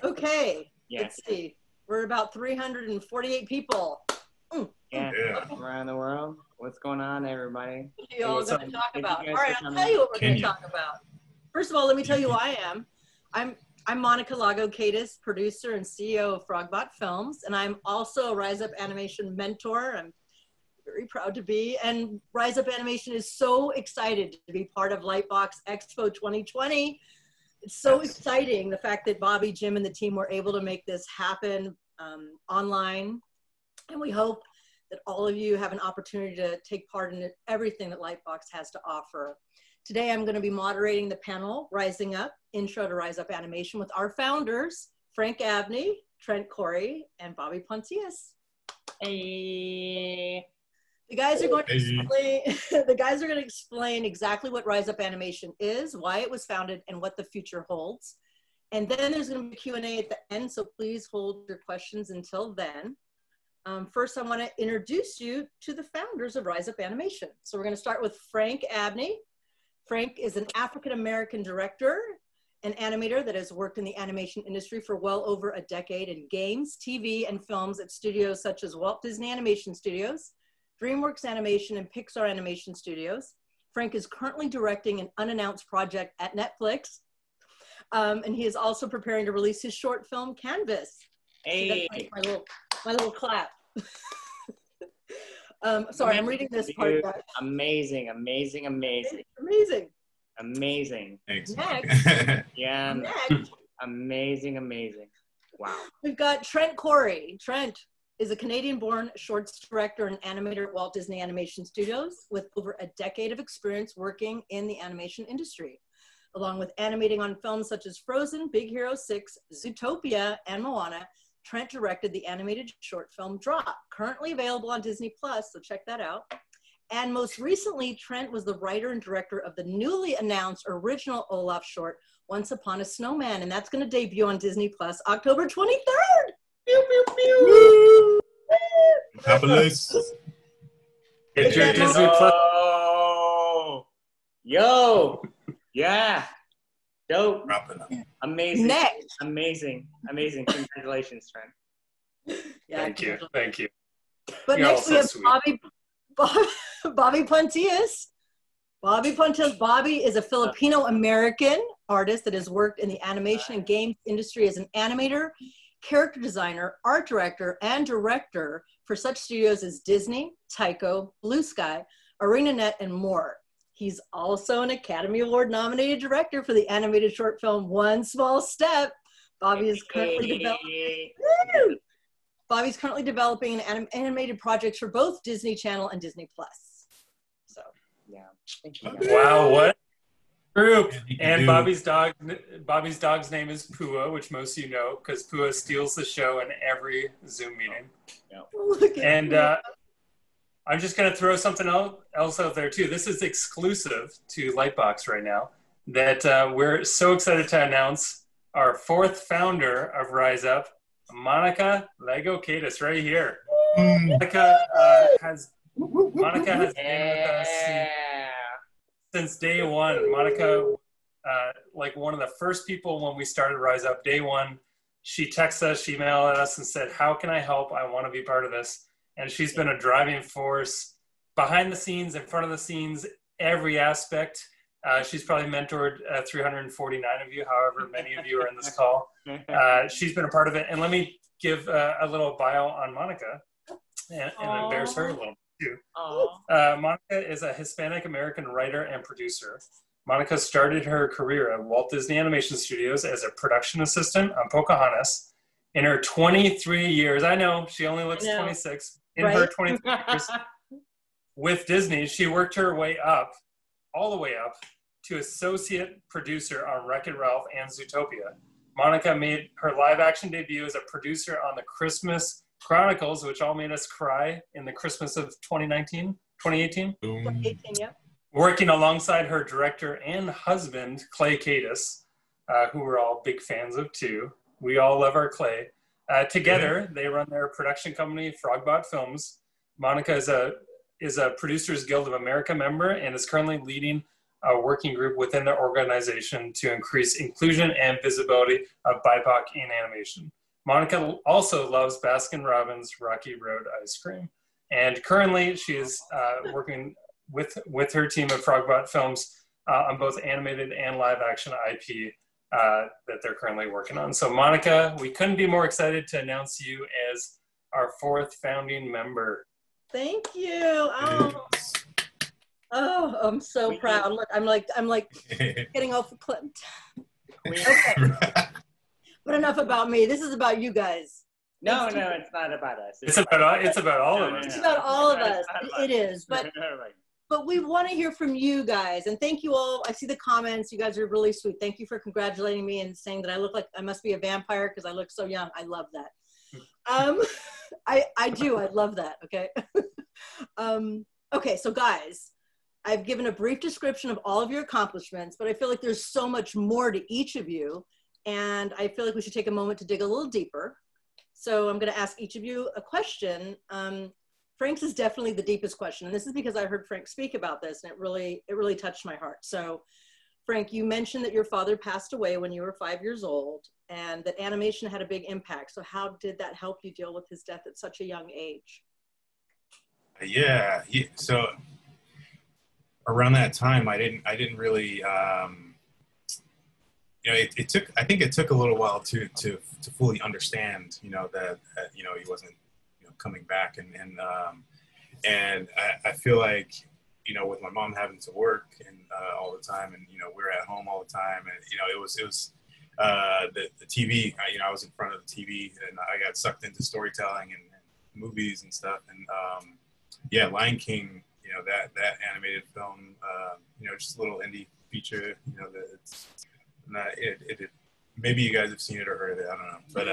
Okay, Yeah. let's see. We're about 348 people. Yeah, around the world. What's going on, everybody? What are you all going to talk about? All right, I'll coming. tell you what we're going to talk about. First of all, let me tell you who I am. I'm Monica Lago-Kaytis, producer and CEO of Frogbot Films, and I'm also a Rise Up Animation mentor. I'm very proud to be, and Rise Up Animation is so excited to be part of LightBox Expo 2020. It's so exciting, the fact that Bobby, Jim, and the team were able to make this happen online. And we hope that all of you have an opportunity to take part in everything that LightBox has to offer. Today, I'm going to be moderating the panel, Rising Up, Intro to Rise Up Animation, with our founders, Frank Abney, Trent Correy, and Bobby Pontillas. Hey. The guys are going to explain exactly what Rise Up Animation is, why it was founded, and what the future holds. And then there's going to be a Q&A at the end, so please hold your questions until then. First, I want to introduce you to the founders of Rise Up Animation. So we're going to start with Frank Abney. Frank is an African-American director and animator that has worked in the animation industry for well over a decade in games, TV, and films at studios such as Walt Disney Animation Studios, DreamWorks Animation, and Pixar Animation Studios. Frank is currently directing an unannounced project at Netflix, and he is also preparing to release his short film, Canvas. Hey. See, my little clap. Sorry, I'm reading this part. Amazing. Thanks. Next. Yeah. Next. Amazing. Wow. We've got Trent Correy. Trent is a Canadian-born shorts director and animator at Walt Disney Animation Studios with over a decade of experience working in the animation industry, along with animating on films such as Frozen, Big Hero 6, Zootopia, and Moana. Trent directed the animated short film Drop, currently available on Disney+, so check that out. And most recently, Trent was the writer and director of the newly announced original Olaf short, Once Upon a Snowman, and that's going to debut on Disney+, October 23rd. Pew, pew, pew. Fabulous. Get your Disney Plus. Yo. Yeah. Dope. Amazing. Next. Amazing. Congratulations, Trent. Yeah, Thank you. But You're next we have Bobby Pontillas. Bobby is a Filipino-American artist that has worked in the animation and games industry as an animator, character designer, art director, and director for such studios as Disney, Tyco, Blue Sky, ArenaNet, and more. He's also an Academy Award nominated director for the animated short film One Small Step. Bobby is currently developing animated projects for both Disney Channel and Disney+. So, yeah. Wow, what group! And Bobby's dog's name is Pua, which most of you know, because Pua steals the show in every Zoom meeting. And I'm just going to throw something else out there too. This is exclusive to Lightbox right now. That we're so excited to announce our fourth founder of Rise Up, Monica Lago-Kaytis, right here. Monica has been with us since day one. Monica, like one of the first people when we started Rise Up, day one, she texted us, she emailed us and said, "How can I help? I want to be part of this." And she's been a driving force behind the scenes, in front of the scenes, every aspect. She's probably mentored 349 of you, however many of you are in this call. She's been a part of it. And let me give a little bio on Monica, and embarrass her a little bit too. Monica is a Hispanic-American writer and producer. Monica started her career at Walt Disney Animation Studios as a production assistant on Pocahontas. In her 23 years, I know she only looks 26. In her 23 years with Disney, she worked her way up, all the way up, to associate producer on Wreck-It Ralph and Zootopia. Monica made her live-action debut as a producer on the Christmas Chronicles, which all made us cry in the Christmas of 2018. 2018, yeah. Working alongside her director and husband, Clay Kaytis, who we're all big fans of too. We all love our Clay. Together, they run their production company, Frogbot Films. Monica is a Producers Guild of America member and is currently leading a working group within the organization to increase inclusion and visibility of BIPOC in animation. Monica also loves Baskin-Robbins Rocky Road ice cream. And currently she is working with her team of Frogbot Films on both animated and live action IP that they're currently working on. So Monica, we couldn't be more excited to announce you as our 4th founding member. Thank you. Oh, I'm so proud. Look, I'm like getting off the clip. Okay. But enough about me. This is about you guys. No, it's not about us. It's about all of us. It's about all of us. It is. But we want to hear from you guys. And thank you all. I see the comments. You guys are really sweet. Thank you for congratulating me and saying that I look like I must be a vampire because I look so young. I love that. I do. I love that. Okay. Okay. So guys, I've given a brief description of all of your accomplishments, but I feel like there's so much more to each of you. And I feel like we should take a moment to dig a little deeper. So I'm going to ask each of you a question. Frank's is definitely the deepest question. And this is because I heard Frank speak about this and it really touched my heart. So Frank, you mentioned that your father passed away when you were 5 years old and that animation had a big impact. So how did that help you deal with his death at such a young age? Yeah. So around that time, I didn't really, I think it took a little while to fully understand, that he wasn't, coming back. And I feel like, with my mom having to work and all the time and, we're at home all the time and, it was the TV, I was in front of the TV and I got sucked into storytelling and movies and stuff. And Lion King, that animated film, just a little indie feature, maybe you guys have seen it or heard of it, I don't know. But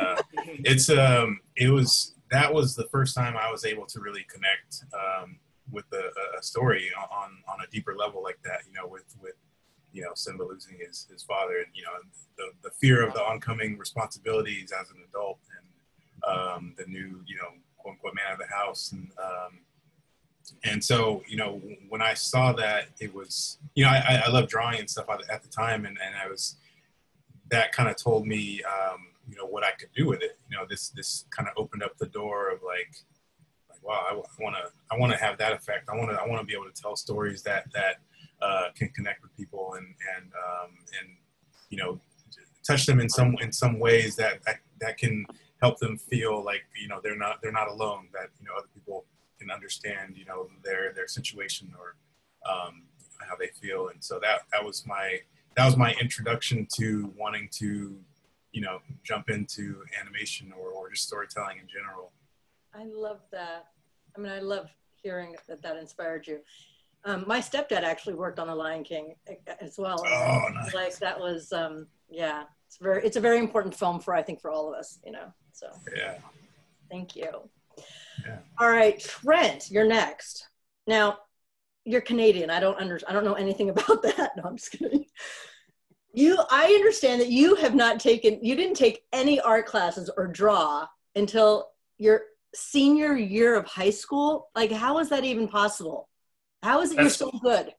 that was the first time I was able to really connect with a story on a deeper level like that, with Simba losing his father and, the fear of the oncoming responsibilities as an adult and the new, quote unquote man of the house. And so, when I saw that, it was, I love drawing and stuff at the time. And that kind of told me, what I could do with it. This kind of opened up the door of like, wow, I want to have that effect. I want to be able to tell stories that can connect with people and touch them in some ways that can help them feel like, they're not alone, that, other people can understand, their situation or how they feel. And so that was my introduction to wanting to, jump into animation or just storytelling in general. I love that. I mean, I love hearing that inspired you. My stepdad actually worked on The Lion King as well. Oh, nice. Like that was, it's a very important film for all of us, so. Yeah. Thank you. Yeah. All right, Trent, you're next. Now, you're Canadian. I don't know anything about that. No, I'm just kidding. I understand that you didn't take any art classes or draw until your senior year of high school. Like, how is that even possible? How is it you're so good?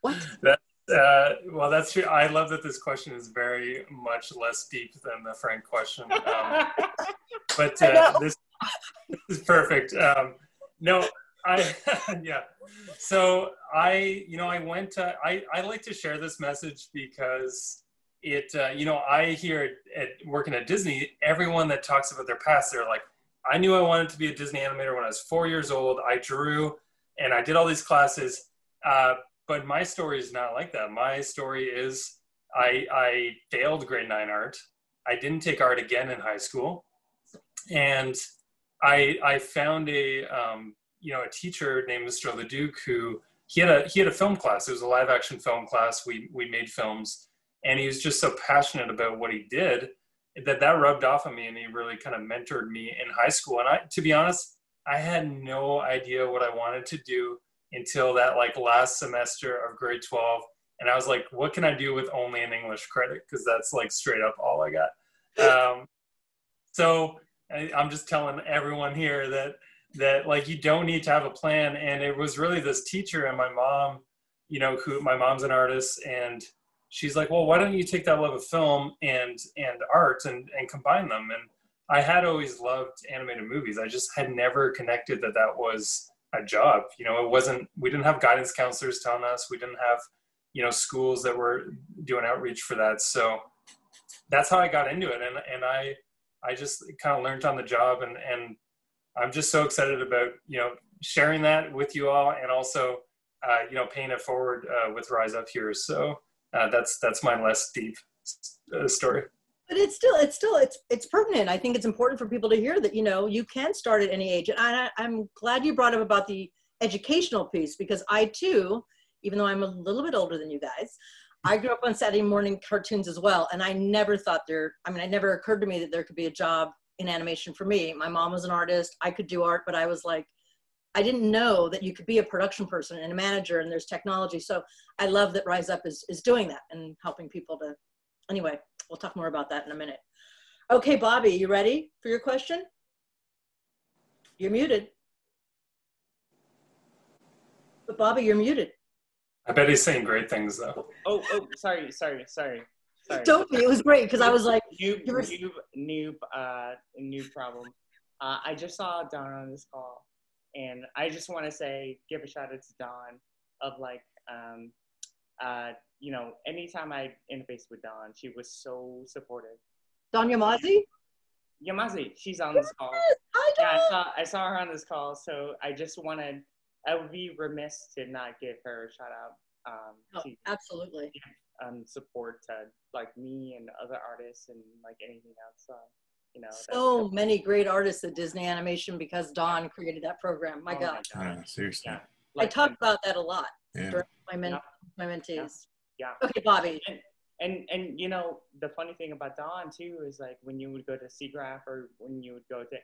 What? Well, that's true. I love that this question is very much less deep than the Frank question. But this is perfect. No, yeah. So I went to, I like to share this message because it, I hear at working at Disney, everyone that talks about their past, they're like, I knew I wanted to be a Disney animator when I was 4 years old. I drew and I did all these classes. But my story is not like that. My story is I failed grade 9 art. I didn't take art again in high school. And I found a teacher named Mr. Leduc who he had a film class. It was a live action film class. We made films, and he was just so passionate about what he did that rubbed off on me, and he really kind of mentored me in high school. And to be honest, I had no idea what I wanted to do until that last semester of grade 12. And I was like, what can I do with only an English credit? Because that's straight up all I got. So I'm just telling everyone here that you don't need to have a plan. And it was really this teacher and my mom, you know, who my mom's an artist, and she's like, well, why don't you take that love of film and art and combine them? And I had always loved animated movies. I just had never connected that was a job. You know, we didn't have guidance counselors telling us, we didn't have, you know, schools that were doing outreach for that. So that's how I got into it. And I just kind of learned on the job, and I'm just so excited about, you know, sharing that with you all, and also, you know, paying it forward with Rise Up here. So that's my less deep story. But it's pertinent. I think it's important for people to hear that, you know, you can start at any age. And I'm glad you brought up about the educational piece, because I too, even though I'm a little bit older than you guys, I grew up on Saturday morning cartoons as well. And I never thought it never occurred to me that there could be a job in animation for me. My mom was an artist. I could do art, but I was like, I didn't know that you could be a production person and a manager, and there's technology. So I love that Rise Up is doing that and helping people to, anyway, we'll talk more about that in a minute. Okay, Bobby, you ready for your question? You're muted. But Bobby, you're muted. I bet he's saying great things though. Oh, sorry. Don't be, it was great, because I was like, new problem. I just saw Don on this call, and I just want to give a shout out to Don of like, you know, anytime I interfaced with Dawn, she was so supportive. Dawn Yamazi? Yamazi, she's on this call. Hi, Dawn. Yeah, I saw her on this call, so I would be remiss to not give her a shout out. Absolutely. Support to like me and other artists and like anything else. You know, so many great artists at Disney Animation because Dawn created that program. My God. Yeah, seriously. Yeah. I talk about that a lot Yeah. during my mentees. Yeah. Okay, Bobby. And you know, the funny thing about Dawn too is like when you would go to SIGGRAPH or when you would go to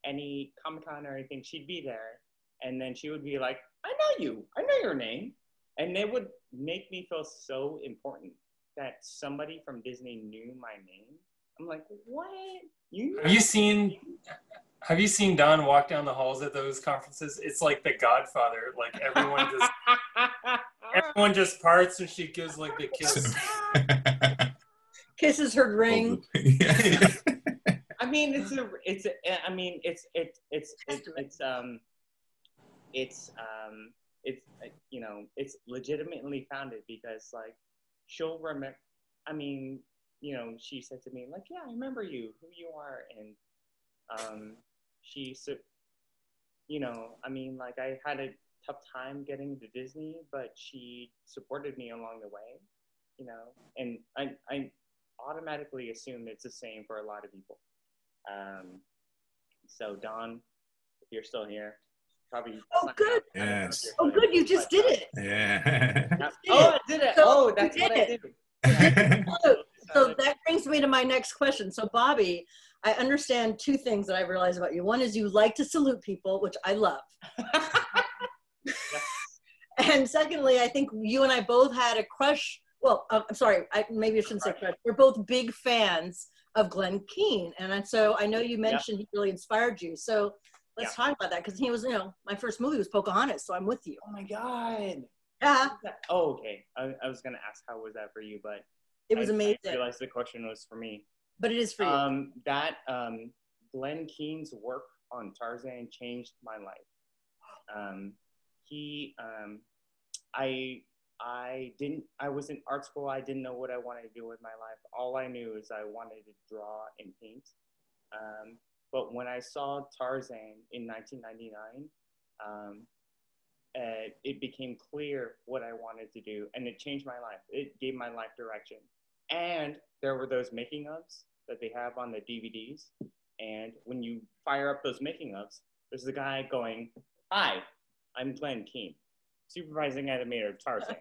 any Comic-Con or anything, she'd be there, and then she would be like, I know your name. And it would make me feel so important that somebody from Disney knew my name. I'm like, what? Have you seen Dawn walk down the halls at those conferences? It's like the Godfather. Like everyone just parts, and she gives like the kiss. Kisses her ring. I mean, you know, it's legitimately founded because like she'll remember. I mean, you know, she said to me like, yeah, I remember you, who you are, and you know, I mean, like I had a tough time getting to Disney, but she supported me along the way, you know, and I automatically assume it's the same for a lot of people. So Dawn, if you're still here, probably. Oh, good. Yes. Oh, good. You just did it. Yeah. I did it. So that's what I did. So that brings me to my next question. So Bobby, I understand two things that I've realized about you. One is you like to salute people, which I love. And secondly, I think you and I both had a crush. Well, I'm sorry, maybe I shouldn't say crush. We're both big fans of Glenn Keane. And so I know you mentioned he really inspired you. So let's talk about that, because he was, you know, my first movie was Pocahontas, so I'm with you. Oh my God. Yeah. Oh, okay. I was going to ask how was that for you, but it was amazing. I realized the question was for me. But it is for you. Glenn Keane's work on Tarzan changed my life. I was in art school. I didn't know what I wanted to do with my life. All I knew is I wanted to draw and paint. But when I saw Tarzan in 1999, it became clear what I wanted to do, and it changed my life. It gave my life direction. And there were those making ofs that they have on the DVDs. And when you fire up those making ofs, there's the guy going, "Hi, I'm Glenn Keane, supervising animator of Tarzan.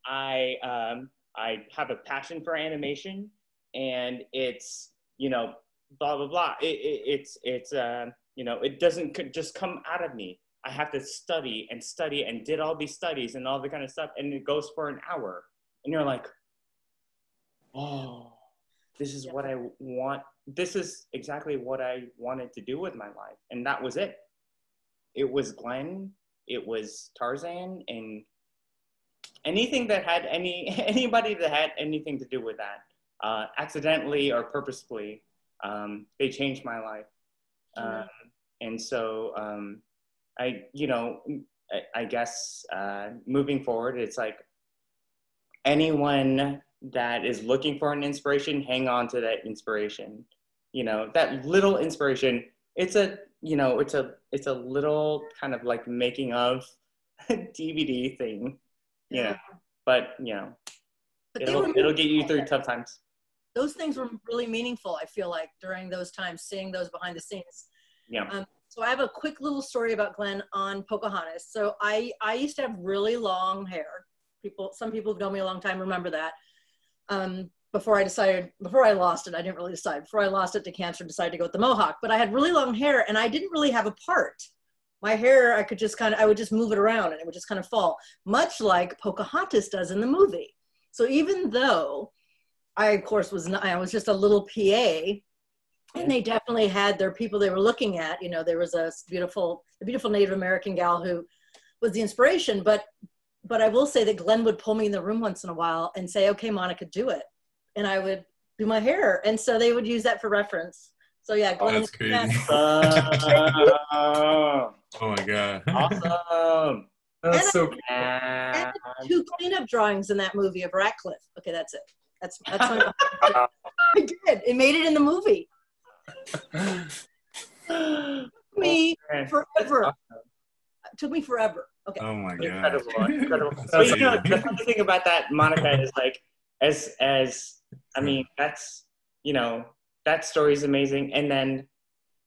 I have a passion for animation, and it's, you know, blah, blah, blah. It's you know, it doesn't just come out of me. I have to study and did all these studies and all the kind of stuff. And it goes for an hour. And you're like, oh, this is what I want. This is exactly what I wanted to do with my life. And that was it. It was Glenn. It was Tarzan. And anything that had anybody that had anything to do with that, accidentally or purposefully, they changed my life. And so I guess moving forward, it's like anyone that is looking for an inspiration, hang on to that inspiration. That little inspiration. It's a little kind of like making of DVD thing, but it'll get you through tough times. Those things were really meaningful, I feel like, during those times, seeing those behind the scenes. Yeah. So I have a quick little story about Glenn on Pocahontas. So I used to have really long hair. Some people who've known me a long time remember that. Before I lost it, I didn't really decide. Before I lost it to cancer, decided to go with the mohawk. But I had really long hair, and I didn't really have a part. My hair, I would just move it around, and it would just kind of fall, much like Pocahontas does in the movie. So even though I, of course, I was just a little PA, and they definitely had their people they were looking at. There was a beautiful Native American gal who was the inspiration. But I will say that Glenn would pull me in the room once in a while and say, "Okay, Monica, do it," and I would do my hair, and so they would use that for reference. So yeah, Glenn. Oh, that's crazy. Oh my God. Awesome. That's so cool. And 2 cleanup drawings in that movie of Ratcliffe. Okay, that's it. That's my I did. It made it in the movie. Me forever. Took me forever. Okay. Oh my God. Incredible. But the funny thing about that, Monica, is like, that story is amazing, and then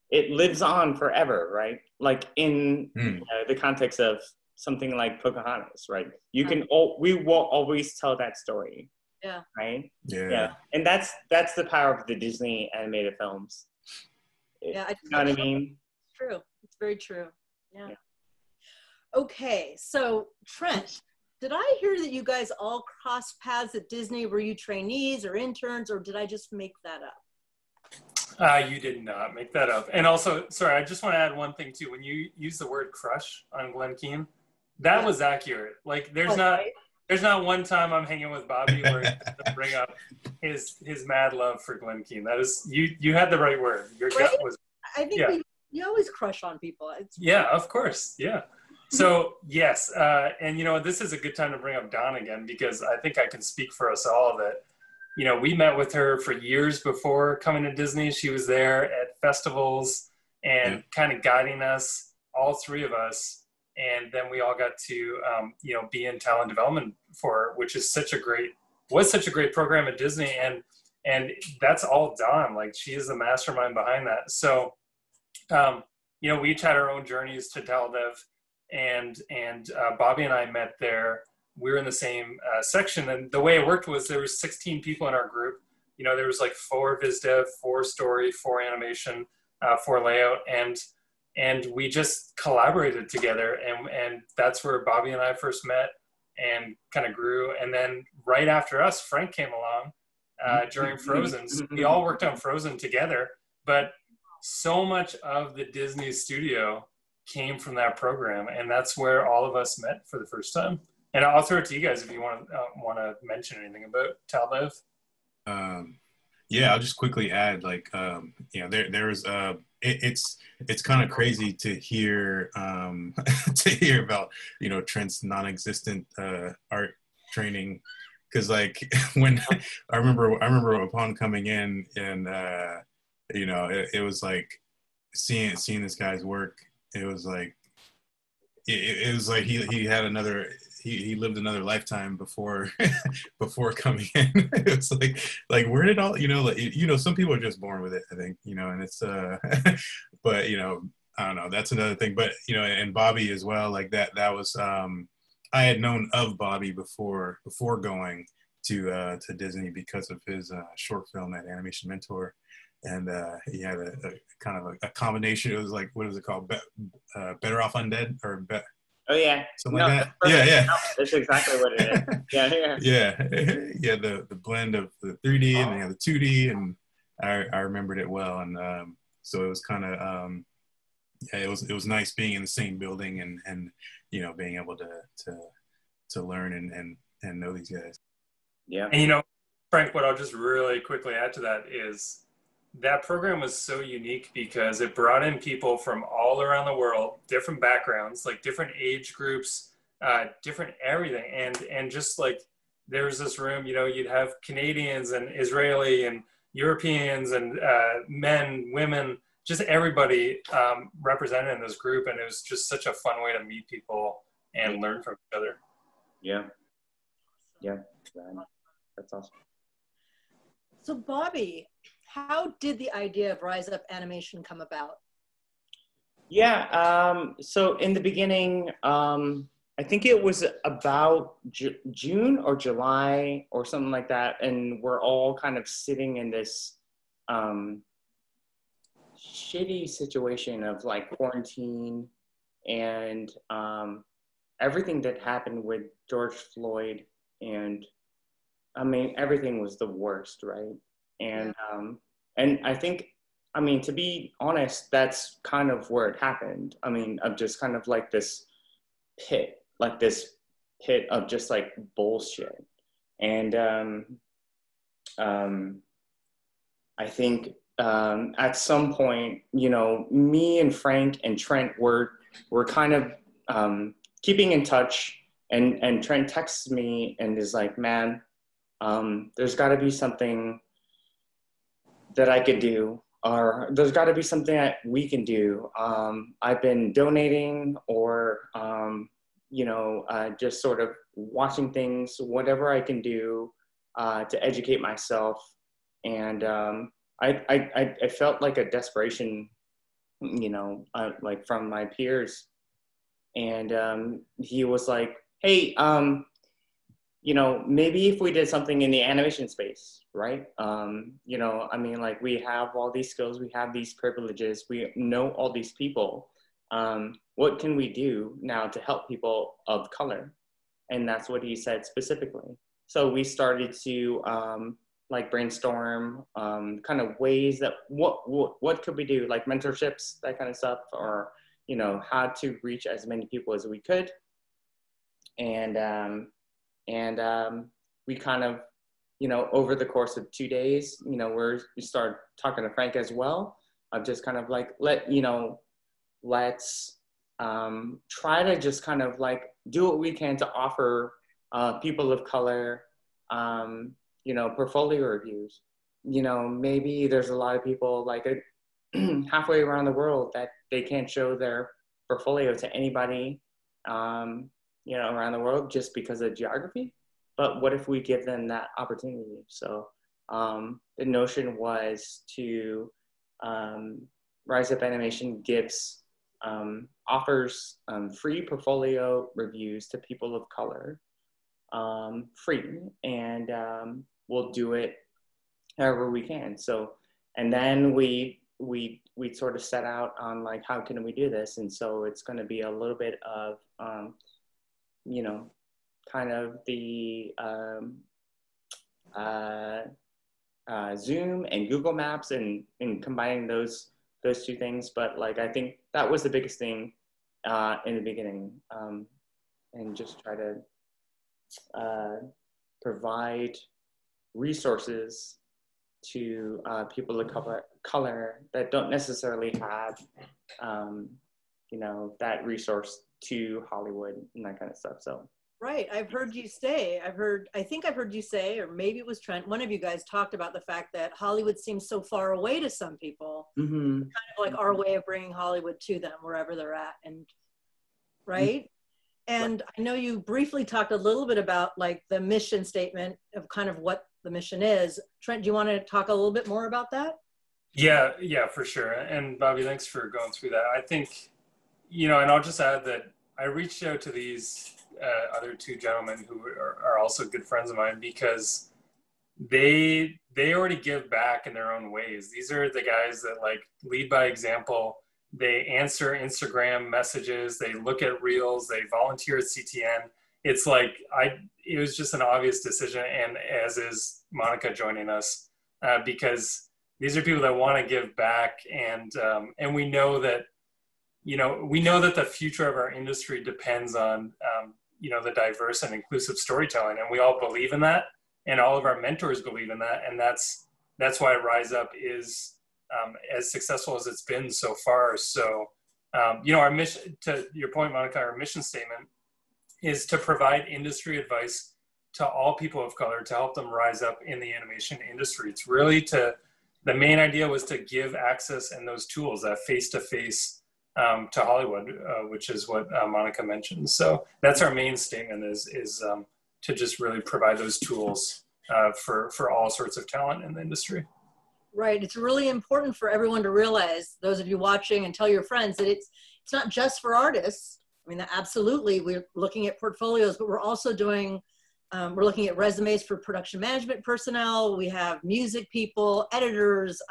it lives on forever, right? Like in the context of something like Pocahontas, right? We will always tell that story. Yeah. Right? Yeah. And that's the power of the Disney animated films. Yeah. You know what I mean? It's true. It's very true. Yeah. Okay. So Trent, did I hear that you guys all crossed paths at Disney? Were you trainees or interns, or did I just make that up? You did not make that up. And also, sorry, I just want to add one thing too. When you use the word crush on Glenn Keane, that was accurate. Like there's not one time I'm hanging with Bobby where he bring up his mad love for Glenn Keane. That is, you had the right word. Your gut was. I think you always crush on people. Yeah, of course. Yeah. So yes, and this is a good time to bring up Dawn again, because I think I can speak for us all that, we met with her for years before coming to Disney. She was there at festivals and kind of guiding us, all three of us. And then we all got to, be in talent development for her, which is such a great program at Disney. And that's all Dawn. Like, she is the mastermind behind that. So, we each had our own journeys to TalDev, and Bobby and I met there. We were in the same section, and the way it worked was there was 16 people in our group. There was like 4 Viz Dev, 4 story, 4 animation, 4 layout, and we just collaborated together, and that's where Bobby and I first met and kind of grew. And then right after us, Frank came along during Frozen. So we all worked on Frozen together, but so much of the Disney studio came from that program, and that's where all of us met for the first time. And I'll throw it to you guys if you want to mention anything about TalDev. Yeah, I'll just quickly add, there's it's kind of crazy to hear about Trent's non-existent art training, because when I remember upon coming in, and it was like seeing this guy's work. It was like he had he lived another lifetime before coming in. It's like where did all some people are just born with it, I think, and it's but I don't know, that's another thing. But and Bobby as well, like that was I had known of Bobby before going to Disney because of his short film at Animation Mentor. And he had a kind of a combination. It was like, what is it called? Better Off Undead, or oh yeah, something like that. Yeah. No, that's exactly what it is. Yeah. Yeah. The blend of the 3D and the 2D, and I remembered it well. And so it was kind of it was nice being in the same building and being able to learn and and know these guys. Yeah. And, you know, Frank, what I'll just really quickly add to that is that program was so unique because it brought in people from all around the world, different backgrounds, like different age groups, different everything. And just like there was this room, you know, you'd have Canadians and Israeli and Europeans and men, women, just everybody represented in this group. And it was just such a fun way to meet people and learn from each other. Yeah. Yeah. That's awesome. So Bobby, how did the idea of Rise Up Animation come about? Yeah, so in the beginning, I think it was about June or July or something like that. And we're all kind of sitting in this shitty situation of like quarantine and everything that happened with George Floyd. And I mean, everything was the worst, right? And I think, I mean, to be honest, that's kind of where it happened. I mean, of just kind of like this pit of just like bullshit. And I think at some point, you know, me and Frank and Trent were kind of keeping in touch. And Trent texts me and is like, man, there's got to be something that I could do, or there's got to be something that we can do. I've been donating or, you know, just sort of watching things, whatever I can do to educate myself. And I felt like a desperation, you know, like from my peers. And he was like, hey, you know, maybe if we did something in the animation space, right? You know, I mean, like we have all these skills, we have these privileges, we know all these people. What can we do now to help people of color? And that's what he said specifically. So we started to like brainstorm kind of ways that what could we do, like mentorships, that kind of stuff, or, you know, how to reach as many people as we could. And we kind of, you know, over the course of 2 days, you know, we started talking to Frank as well, of just kind of like, let's try to just kind of like do what we can to offer people of color, you know, portfolio reviews. You know, maybe there's a lot of people like halfway around the world that they can't show their portfolio to anybody, you know, around the world just because of geography. But what if we give them that opportunity? So the notion was to Rise Up Animation gives, offers free portfolio reviews to people of color, free, and we'll do it however we can. So, and then we sort of set out on like, how can we do this? And so it's going to be a little bit of, you know, kind of the Zoom and Google Maps and combining those two things. But like, I think that was the biggest thing in the beginning, and just try to provide resources to people of color that don't necessarily have, you know, that resource to Hollywood and that kind of stuff. So. Right. I've heard you say, I think I've heard you say, or maybe it was Trent, one of you guys talked about the fact that Hollywood seems so far away to some people, kind of like our way of bringing Hollywood to them wherever they're at. And right. And I know you briefly talked a little bit about like the mission statement of kind of what the mission is. Trent, do you want to talk a little bit more about that? Yeah, for sure. And Bobby, thanks for going through that. I think, you know, and I'll just add that I reached out to these other two gentlemen who are also good friends of mine because they already give back in their own ways. These are the guys that like lead by example. They answer Instagram messages, they look at reels, they volunteer at CTN. It's like, it was just an obvious decision, and as is Monica joining us, because these are people that want to give back, and we know that, you know, we know that the future of our industry depends on you know, the diverse and inclusive storytelling, and we all believe in that, and all of our mentors believe in that, and that's why Rise Up is as successful as it's been so far. So, you know, our mission, to your point, Monica, our mission statement is to provide industry advice to all people of color to help them rise up in the animation industry. It's really the main idea was to give access and those tools, that face-to-face to Hollywood, which is what Monica mentioned. So that's our main statement is to just really provide those tools for all sorts of talent in the industry. Right. It's really important for everyone to realize, those of you watching, and tell your friends that it's not just for artists. I mean, absolutely, we're looking at portfolios, but we're also doing, we're looking at resumes for production management personnel. We have music people, editors,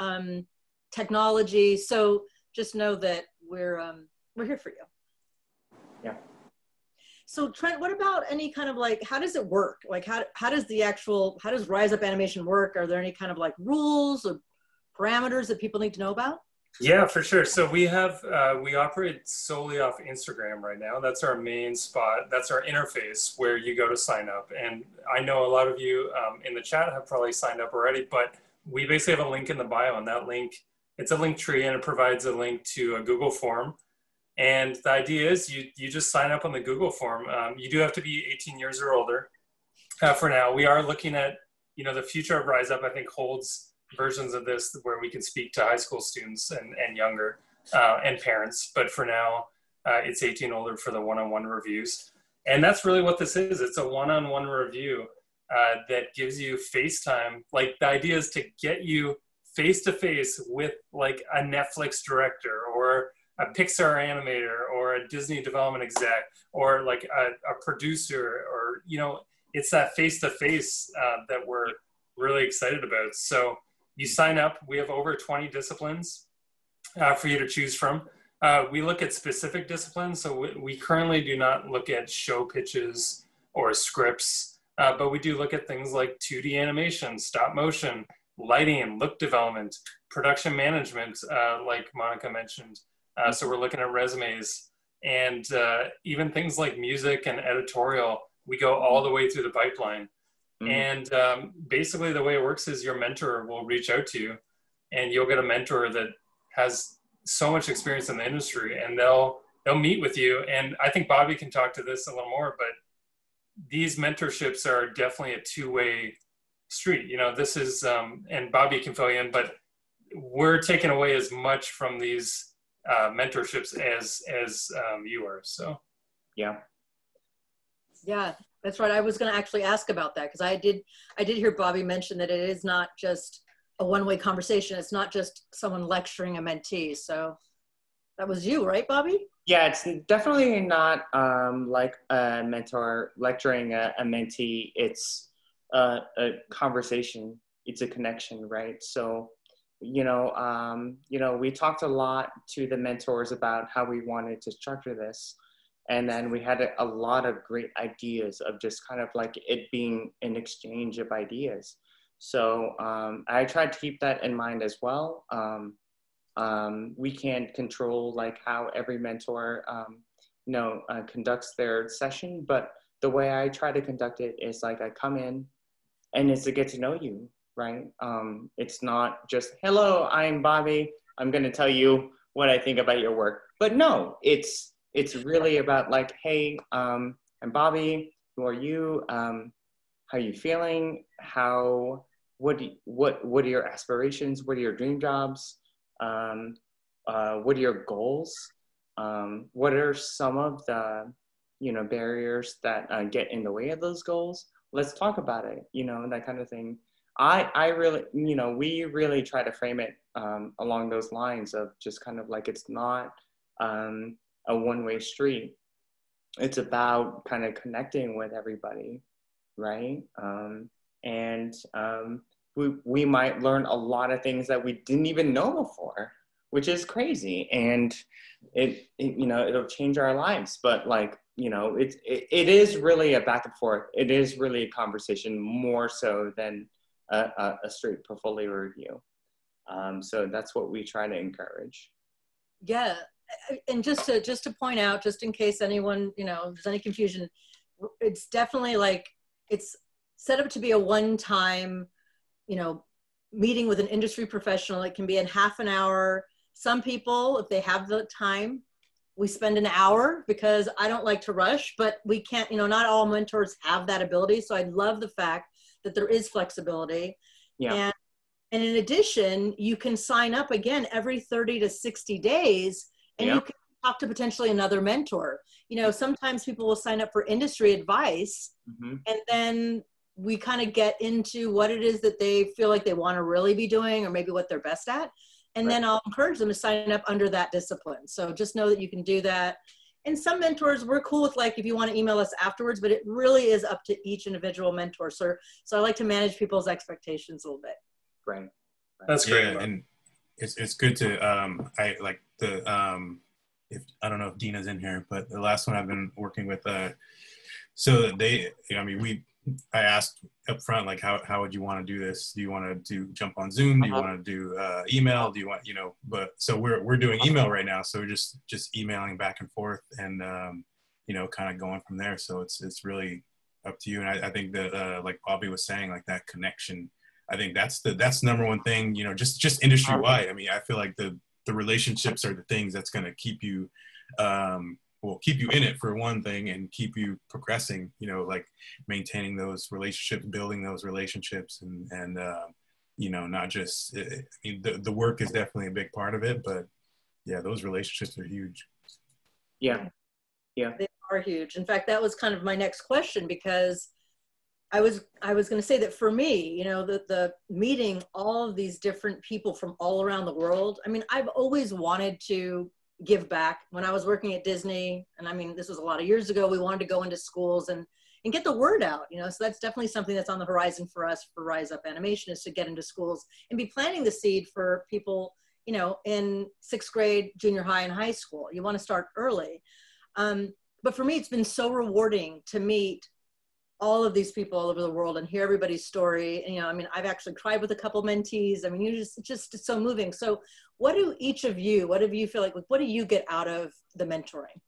technology. So just know that we're here for you. Yeah. So Trent, what about any kind of like, how does it work? Like how does Rise Up Animation work? Are there any kind of like rules or parameters that people need to know about? Yeah, for sure. So we have, we operate solely off Instagram right now. That's our main spot. That's our interface where you go to sign up. And I know a lot of you in the chat have probably signed up already, but we basically have a link in the bio, and that link, it's a link tree, and it provides a link to a Google form. And the idea is you just sign up on the Google form. You do have to be 18 years or older. For now, we are looking at, you know, the future of Rise Up, I think, holds versions of this where we can speak to high school students and younger and parents. But for now, it's 18 older for the one-on-one reviews. And that's really what this is. It's a one-on-one review that gives you FaceTime. Like, the idea is to get you face-to-face with like a Netflix director or a Pixar animator or a Disney development exec or like a producer, or, you know, it's that face-to-face that we're really excited about. So you sign up, we have over 20 disciplines for you to choose from. We look at specific disciplines. So we currently do not look at show pitches or scripts, but we do look at things like 2D animation, stop motion, lighting, look development, production management, like Monica mentioned. So we're looking at resumes, and even things like music and editorial. We go all the way through the pipeline. And basically the way it works is your mentor will reach out to you, and you'll get a mentor that has so much experience in the industry, and they'll meet with you. And I think Bobby can talk to this a little more, but these mentorships are definitely a two-way street. You know, this is, and Bobby can fill you in, but we're taking away as much from these mentorships as you are. So yeah. That's right. I was going to actually ask about that, because I did hear Bobby mention that it is not just a one-way conversation. It's not just someone lecturing a mentee. So that was you, right, Bobby? Yeah, it's definitely not like a mentor lecturing a mentee. It's a conversation. It's a connection, right? So, you know, we talked a lot to the mentors about how we wanted to structure this. And then we had a lot of great ideas of just kind of like it being an exchange of ideas. So I tried to keep that in mind as well. We can't control like how every mentor, conducts their session, but the way I try to conduct it is like I come in and it's to get to know you, right? It's not just, hello, I'm Bobby, I'm gonna tell you what I think about your work. But no, it's really about like, hey, I'm Bobby, who are you? How are you feeling? What are your aspirations? What are your dream jobs? What are your goals? What are some of the, barriers that get in the way of those goals? Let's talk about it, that kind of thing. I really, we really try to frame it along those lines of just kind of like, it's not a one-way street. It's about kind of connecting with everybody, right? We might learn a lot of things that we didn't even know before, which is crazy. And it'll change our lives. But like, it is really a back and forth. It is really a conversation more so than a straight portfolio review. So that's what we try to encourage. Yeah. And just to point out, just in case anyone, there's any confusion, it's definitely like, it's set up to be a one-time, you know, meeting with an industry professional. It can be in half an hour. Some people, if they have the time, we spend an hour, because I don't like to rush, but we can't, you know, not all mentors have that ability. So I love the fact that there is flexibility. Yeah. And in addition, you can sign up again every 30 to 60 days, and you can talk to potentially another mentor. You know, sometimes people will sign up for industry advice, and then we kind of get into what it is that they feel like they want to really be doing, or maybe what they're best at. And then I'll encourage them to sign up under that discipline. So just know that you can do that. And some mentors, we're cool with, like, if you want to email us afterwards, but it really is up to each individual mentor. So I like to manage people's expectations a little bit. Right. That's great. Yeah, and it's good to I like the if I don't know if Dina's in here, but the last one I've been working with so they, I mean, I asked up front, like, how would you want to do this? Do you want to jump on Zoom? Do you want to do email? Do you want, you know, but so we're doing email right now. So we're just emailing back and forth, and you know, kind of going from there. So it's really up to you. And I think that like Bobby was saying, like, that connection, I think that's number one thing, you know, just industry wide. I mean, I feel like the relationships are the things that's going to keep you, keep you in it for one thing, and keep you progressing, you know, like maintaining those relationships, building those relationships, and you know, not just, I mean, the work is definitely a big part of it, but yeah, those relationships are huge. Yeah. Yeah. They are huge. In fact, that was kind of my next question, because I was going to say that for me, you know, the meeting all of these different people from all around the world. I mean, I've always wanted to give back. When I was working at Disney, and I mean, this was a lot of years ago, we wanted to go into schools and get the word out, you know, so that's definitely something that's on the horizon for us for Rise Up Animation, is to get into schools and be planting the seed for people, you know, in 6th grade, junior high, and high school. You want to start early. But for me, it's been so rewarding to meet all of these people all over the world and hear everybody's story. And, you know, I mean, I've actually cried with a couple mentees. I mean, it's just so moving. So what do each of you, what do you feel like, what do you get out of the mentoring?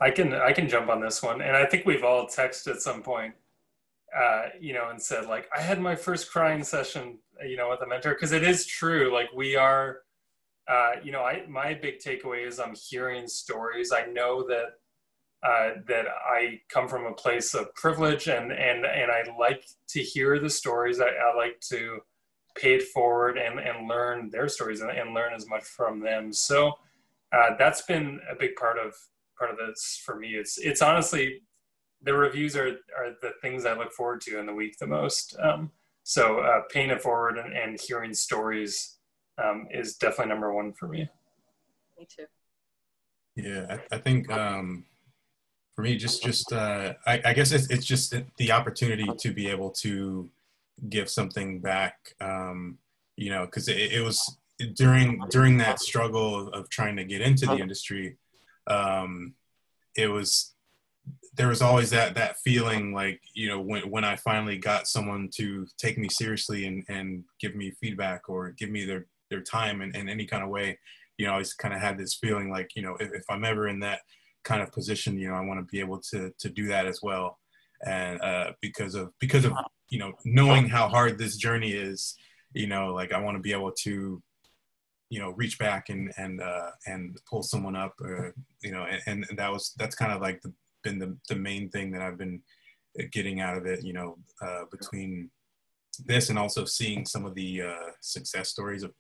I can jump on this one. And I think we've all texted at some point, you know, and said, like, I had my first crying session, you know, with a mentor. Cause it is true. Like, we are, you know, my big takeaway is I'm hearing stories. I know that that I come from a place of privilege, and I like to hear the stories. I like to pay it forward and learn their stories and learn as much from them. So that's been a big part of this for me. It's honestly, the reviews are the things I look forward to in the week the most. So paying it forward and hearing stories is definitely number one for me. Me too. Yeah, I think for me, I guess it's just the opportunity to be able to give something back, you know, because it was during that struggle of trying to get into the industry, there was always that feeling, like, you know, when I finally got someone to take me seriously and give me feedback or give me their time in any kind of way, you know, I always kind of had this feeling like, you know, if I'm ever in that kind of position, you know, I want to be able to do that as well. And because of you know, knowing how hard this journey is, you know, like, I want to be able to, you know, reach back and pull someone up, you know, and that's kind of like been the main thing that I've been getting out of it, you know, between this and also seeing some of the success stories of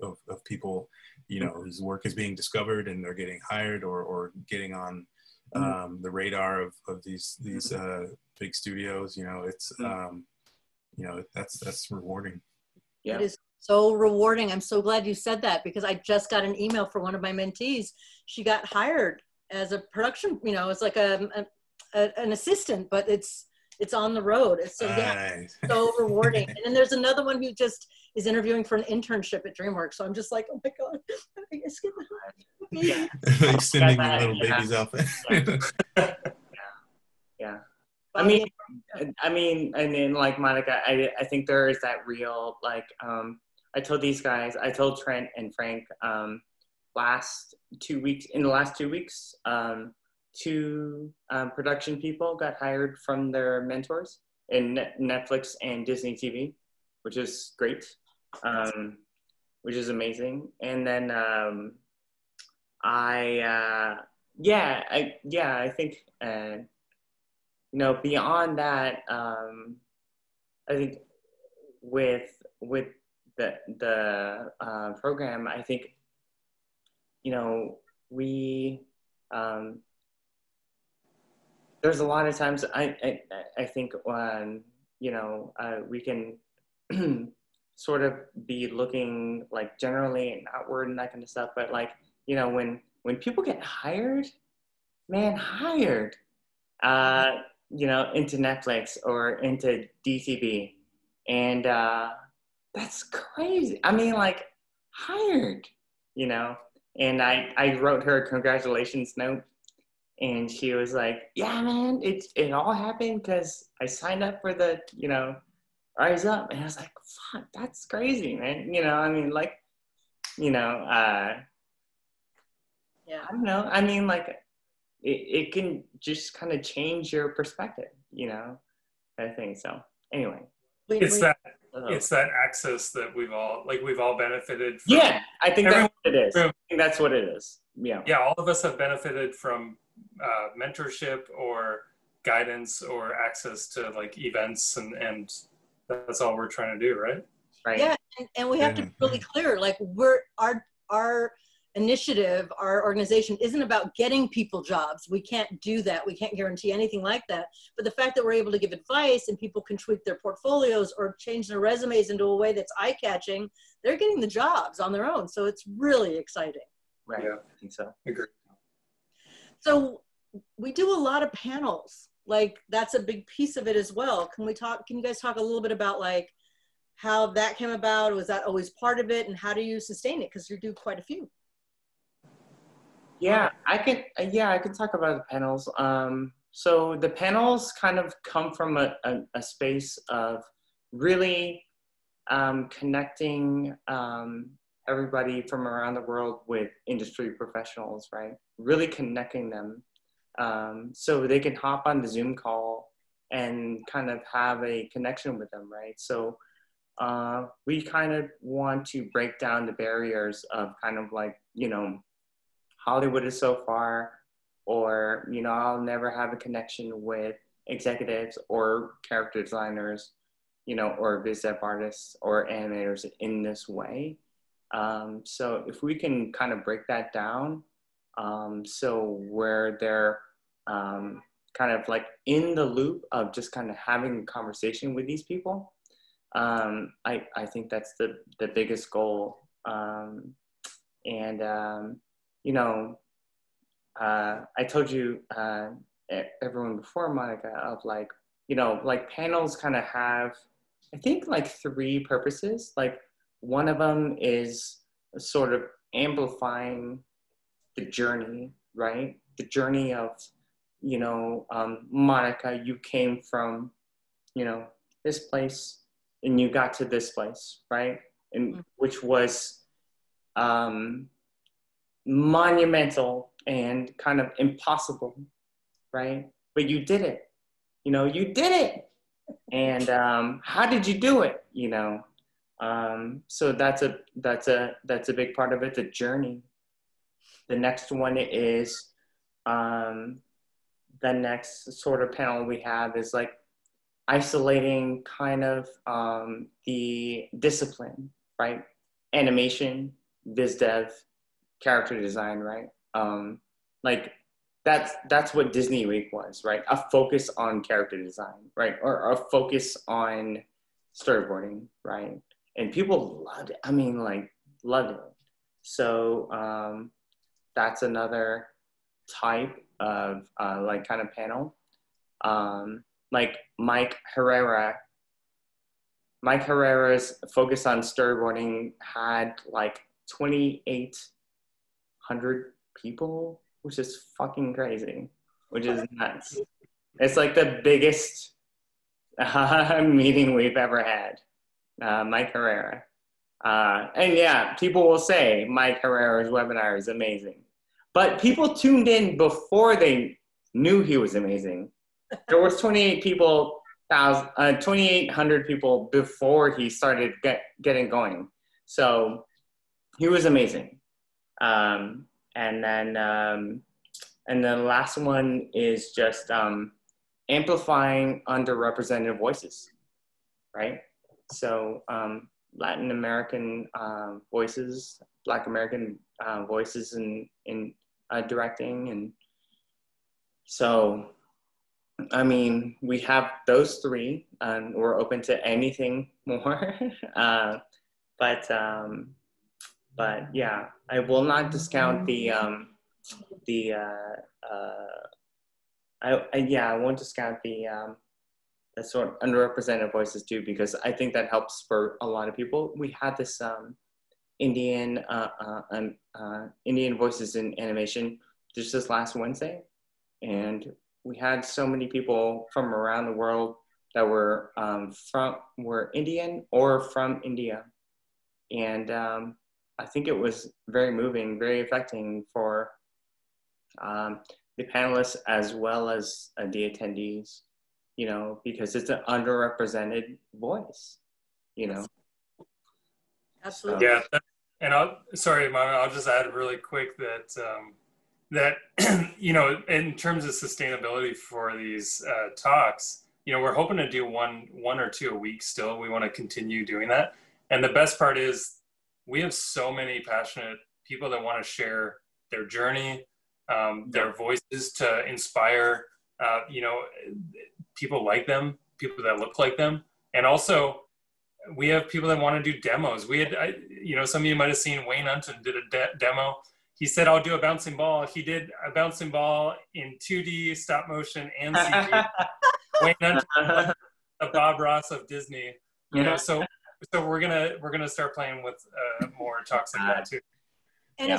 people, you know, whose work is being discovered and they're getting hired or getting on the radar of these big studios. You know, it's you know, that's rewarding. Yeah. It is so rewarding. I'm so glad you said that, because I just got an email from one of my mentees. She got hired as a production, you know, it's like an assistant, but it's on the road. It's so, yeah, so rewarding. And then there's another one who just is interviewing for an internship at DreamWorks. So I'm just like, oh my God, I guess get the like sending the little babies out there. Yeah. I mean, and then, like, Monica, I think there is that real, like, I told Trent and Frank in the last 2 weeks, two production people got hired from their mentors in Netflix and Disney TV, which is great, which is amazing. And then I think you know, beyond that, I think with the program, I think, you know, we there's a lot of times I think you know, we can sort of be looking like generally and outward and that kind of stuff, but like, you know, when people get hired, man, hired, you know, into Netflix or into DTV, and that's crazy. I mean, like, hired, you know. And I wrote her a congratulations note, and she was like, yeah, man, it all happened because I signed up for the, you know, Rise Up. And I was like, fuck, that's crazy, man. You know, I mean, like, you know, yeah, I don't know. I mean, like, it can just kind of change your perspective, you know, I think. So anyway. It's that access that we've all benefited from. Yeah, I think that's what it is. I think that's what it is. Yeah. Yeah, all of us have benefited from mentorship or guidance or access to like events, and that's all we're trying to do, right? Right. Yeah, and we have to be really clear, like our initiative, our organization isn't about getting people jobs. We can't do that. We can't guarantee anything like that. But the fact that we're able to give advice and people can tweak their portfolios or change their resumes into a way that's eye-catching, they're getting the jobs on their own. So it's really exciting. Right. Yeah, I think so. I agree. So we do a lot of panels. Like that's a big piece of it as well. Can you guys talk a little bit about like how that came about? Was that always part of it? And how do you sustain it? Because you do quite a few. Yeah, I can talk about the panels. So the panels kind of come from a space of really connecting everybody from around the world with industry professionals, right? Really connecting them so they can hop on the Zoom call and kind of have a connection with them, right? So we kind of want to break down the barriers of kind of like, you know, Hollywood is so far, or, you know, I'll never have a connection with executives or character designers, you know, or biz dev artists or animators in this way. So if we can kind of break that down, so where they're kind of like in the loop of just kind of having a conversation with these people, I think that's the biggest goal. You know, I told you, everyone before, Monica, of like, you know, like panels kind of have, I think like 3 purposes. Like one of them is sort of amplifying the journey, right? The journey of, you know, Monica, you came from, you know, this place and you got to this place, right? And which was, monumental and kind of impossible, right? But you did it, you know, you did it. And how did you do it, you know? So that's a big part of it, the journey. The next one is, the next sort of panel we have is like isolating kind of the discipline, right? Animation, biz dev, character design, right? Like that's what Disney Week was, right? A focus on character design, right? Or a focus on storyboarding, right? And people loved it. I mean, like, loved it. So that's another type of like kind of panel. Like Mike Herrera's focus on storyboarding had like 2,800 people, which is fucking crazy, which is nuts. It's like the biggest meeting we've ever had. Mike Herrera. And yeah, people will say Mike Herrera's webinar is amazing. But people tuned in before they knew he was amazing. There was 2,800 people before he started getting going. So he was amazing. And then the last one is just amplifying underrepresented voices, right? So Latin American voices, Black American voices in directing. And so, I mean, we have those three, and we're open to anything more. But yeah, I will not discount I won't discount the sort of underrepresented voices too, because I think that helps for a lot of people. We had this Indian voices in animation just this last Wednesday, and we had so many people from around the world that were Indian or from India, and I think it was very moving, very affecting for the panelists as well as the attendees, you know, because it's an underrepresented voice, you know. Absolutely. Yeah, and I'll just add really quick that that you know, in terms of sustainability for these talks, you know, we're hoping to do one or two a week still. We want to continue doing that, and the best part is we have so many passionate people that want to share their journey, their voices to inspire, you know, people like them, people that look like them. And also we have people that want to do demos. We had, you know, some of you might've seen Wayne Unton did a demo. He said, I'll do a bouncing ball. He did a bouncing ball in 2D, stop motion, and CG. Wayne Unton, the Bob Ross of Disney, you know, so we're gonna start playing with more talks like that too. And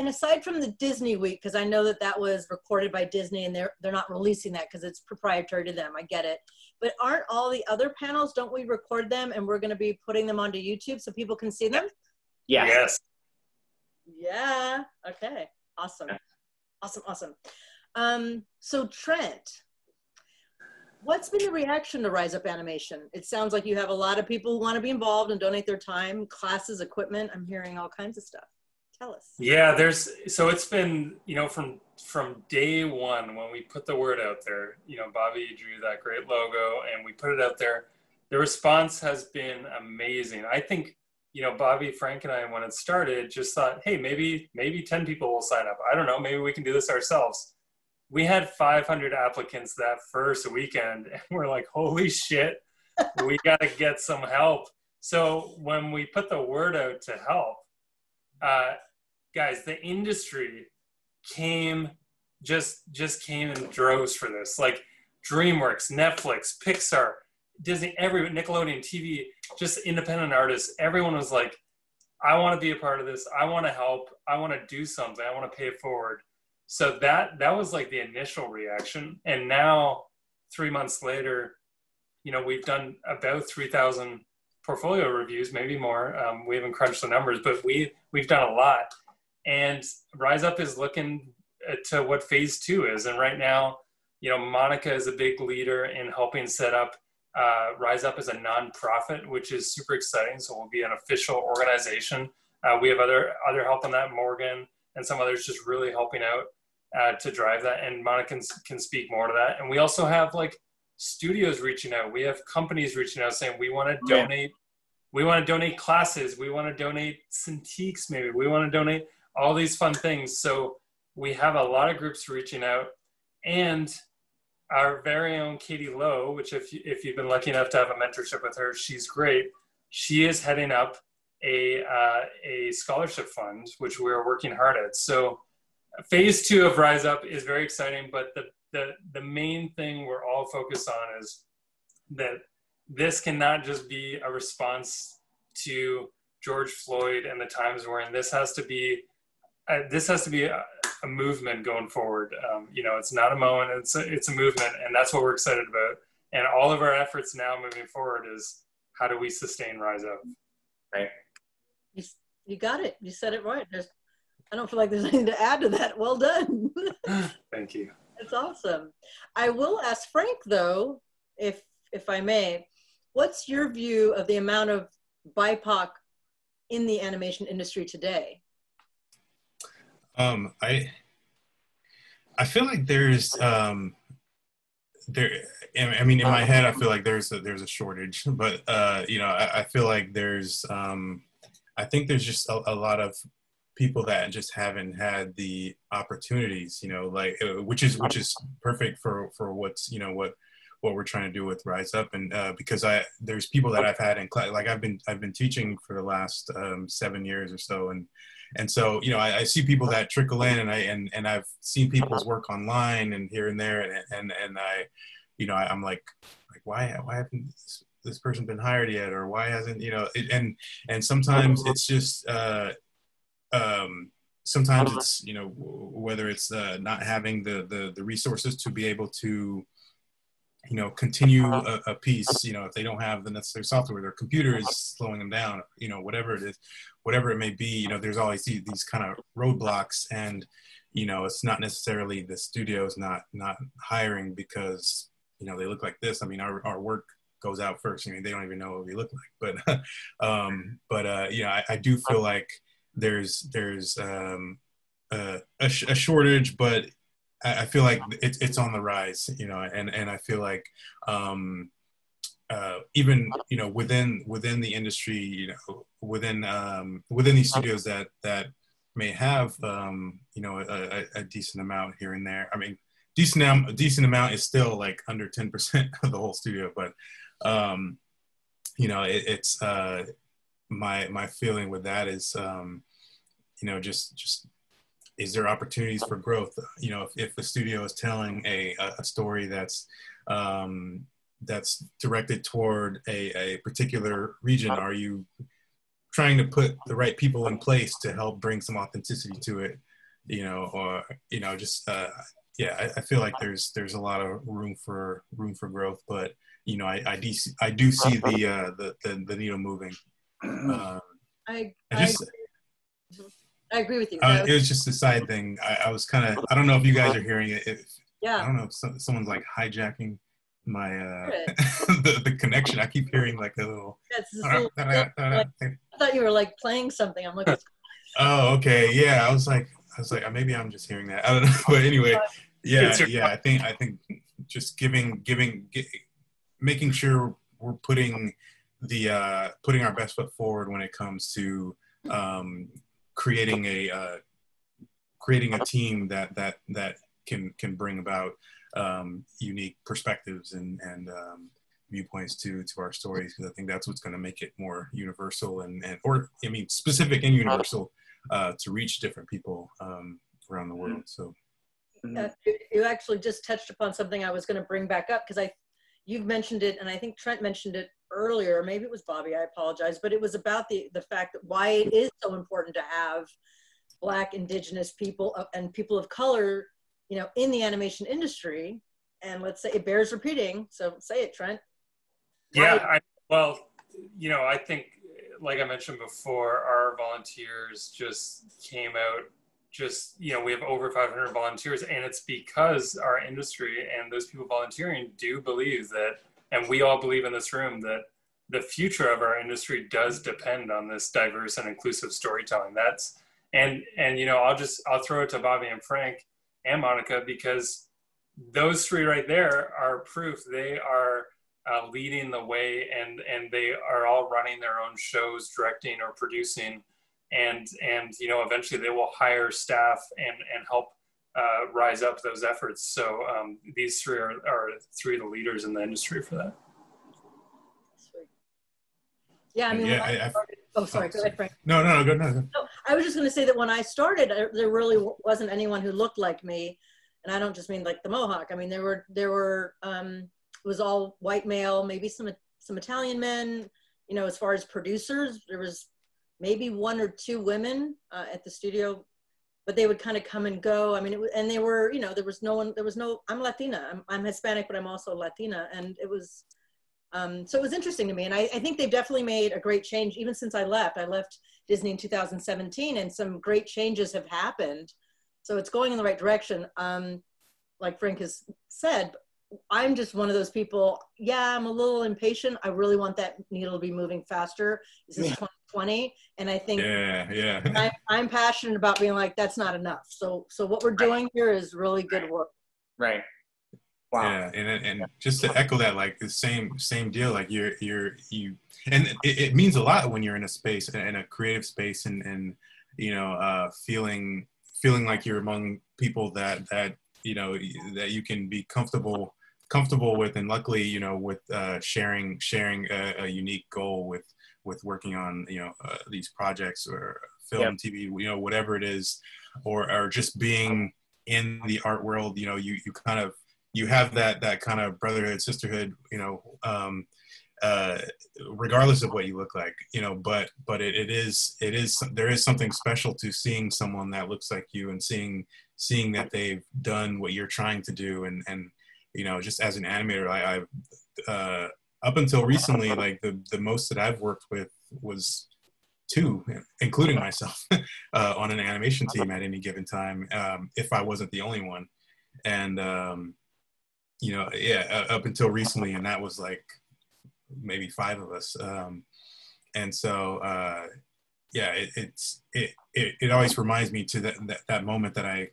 aside from the Disney week, because I know that was recorded by Disney and they're not releasing that because it's proprietary to them. I get it. But aren't all the other panels, don't we record them and we're going to be putting them onto YouTube so people can see them? Yes. Yeah. Okay. Awesome. Awesome. So Trent, what's been the reaction to Rise Up Animation? It sounds like you have a lot of people who want to be involved and donate their time, classes, equipment. I'm hearing all kinds of stuff. Tell us. Yeah, so it's been, you know, from day one when we put the word out there, you know, Bobby drew that great logo and we put it out there. The response has been amazing. I think, you know, Bobby, Frank, and I, when it started, just thought, hey, maybe 10 people will sign up. I don't know, maybe we can do this ourselves. We had 500 applicants that first weekend, and we're like, holy shit, we got to get some help. So when we put the word out to help, guys, the industry just came in droves for this. Like DreamWorks, Netflix, Pixar, Disney, Nickelodeon TV, just independent artists. Everyone was like, I want to be a part of this. I want to help. I want to do something. I want to pay it forward. So that was like the initial reaction. And now 3 months later, you know, we've done about 3,000 portfolio reviews, maybe more. We haven't crunched the numbers, but we've done a lot. And Rise Up is looking to what phase 2 is. And right now, you know, Monica is a big leader in helping set up Rise Up as a nonprofit, which is super exciting. So we'll be an official organization. We have other help on that, Morgan and some others just really helping out to drive that. And Monica can speak more to that. And we also have like studios reaching out. We have companies reaching out saying, we want to donate. We want to donate classes. We want to donate Cintiqs maybe. We want to donate all these fun things. So we have a lot of groups reaching out. And our very own Katie Lowe, which if you've been lucky enough to have a mentorship with her, she's great. She is heading up a scholarship fund, which we're working hard at. So phase 2 of Rise Up is very exciting, but the main thing we're all focused on is that this cannot just be a response to George Floyd and the times we're in. This has to be a movement going forward. You know, it's not a moment, it's a movement, and that's what we're excited about. And all of our efforts now moving forward is how do we sustain Rise Up, right? You got it. You said it right. I don't feel like there's anything to add to that. Well done. Thank you. That's awesome. I will ask Frank though, if I may, what's your view of the amount of BIPOC in the animation industry today? I feel like there's I mean, in my head, I feel like there's a shortage, but you know, I feel like there's I think there's just a lot of people that just haven't had the opportunities, you know, like which is perfect for what's, you know, what we're trying to do with Rise Up. And because there's people that I've had in class, like I've been teaching for the last 7 years or so, and so, you know, I see people that trickle in, and I've seen people's work online and here and there, and I, you know, I'm like why haven't this person been hired yet, or why hasn't, you know, and sometimes it's just sometimes it's, you know, whether it's not having the resources to be able to, you know, continue a piece, you know, if they don't have the necessary software, their computer is slowing them down, you know, whatever it is, whatever it may be, you know, there's always these kind of roadblocks. And, you know, it's not necessarily the studio's not hiring because, you know, they look like this. I mean, our work goes out first. I mean, they don't even know what we look like, but you know, I do feel like there's a shortage, but I feel like it's on the rise, you know, and I feel like even, you know, within the industry, you know, within these studios that may have you know, a decent amount here and there. I mean, decent amount is still like under 10% of the whole studio, but you know, it's my feeling with that is you know, just is there opportunities for growth? You know, if the studio is telling a story that's directed toward a particular region, are you trying to put the right people in place to help bring some authenticity to it? You know, or, you know, just yeah, I feel like there's a lot of room for growth, but, you know, I do see the needle moving. I agree with you. It was just a side thing. I was kind of, I don't know if you guys are hearing it. Yeah. I don't know if someone's like hijacking my the connection. I keep hearing like a little. I thought you were like playing something. I'm like. Oh, okay. Yeah, I was like, maybe I'm just hearing that. I don't know, but anyway, yeah. I think just making sure we're putting our best foot forward when it comes to creating a team that can bring about unique perspectives and viewpoints to our stories, because I think that's what's going to make it more universal or I mean specific and universal to reach different people around the world. So you actually just touched upon something I was going to bring back up, because you've mentioned it, and I think Trent mentioned it earlier, maybe it was Bobby, I apologize, but it was about the fact that why it is so important to have Black, Indigenous people and people of color, you know, in the animation industry. And let's say it bears repeating, so say it, Trent. Yeah, well, you know, I think, like I mentioned before, our volunteers just came out, you know, we have over 500 volunteers, and it's because our industry and those people volunteering do believe that, and we all believe in this room, that the future of our industry does depend on this diverse and inclusive storytelling. And you know, I'll throw it to Bobby and Frank and Monica, because those three right there are proof. They are leading the way, and they are all running their own shows, directing or producing, and you know, eventually they will hire staff and help rise up those efforts. So these three are three of the leaders in the industry for that. Sweet. Yeah, I mean, yeah, sorry, go ahead, Frank. No, go. No, I was just going to say that when I started, there really wasn't anyone who looked like me, and I don't just mean like the Mohawk. I mean, there were it was all white male, maybe some Italian men. You know, as far as producers, there was maybe 1 or 2 women at the studio, but they would kind of come and go. I mean, and they were, you know, there was no, I'm Latina, I'm Hispanic, but I'm also Latina. And it was, so it was interesting to me. And I think they've definitely made a great change even since I left. I left Disney in 2017, and some great changes have happened. So it's going in the right direction. like Frank has said, I'm just one of those people. Yeah, I'm a little impatient. I really want that needle to be moving faster. This is 2020, and I think I'm passionate about being like, that's not enough. So what we're doing here is really good work. Right. Wow. Yeah, and just to echo that, like the same deal. Like you, and it means a lot when you're in a space, in a creative space, and you know, feeling like you're among people that you know that you can be comfortable with, and luckily, you know, with sharing a unique goal with working on, you know, these projects or film, TV, you know, whatever it is, or just being in the art world. You know, you kind of, you have that kind of brotherhood, sisterhood, you know, regardless of what you look like, you know, but there is something special to seeing someone that looks like you, and seeing that they've done what you're trying to do. And you know, just as an animator, I've up until recently, like the most that I've worked with was 2, including myself, on an animation team at any given time, if I wasn't the only one. And you know, up until recently, and that was like maybe 5 of us. And so it always reminds me to that moment that I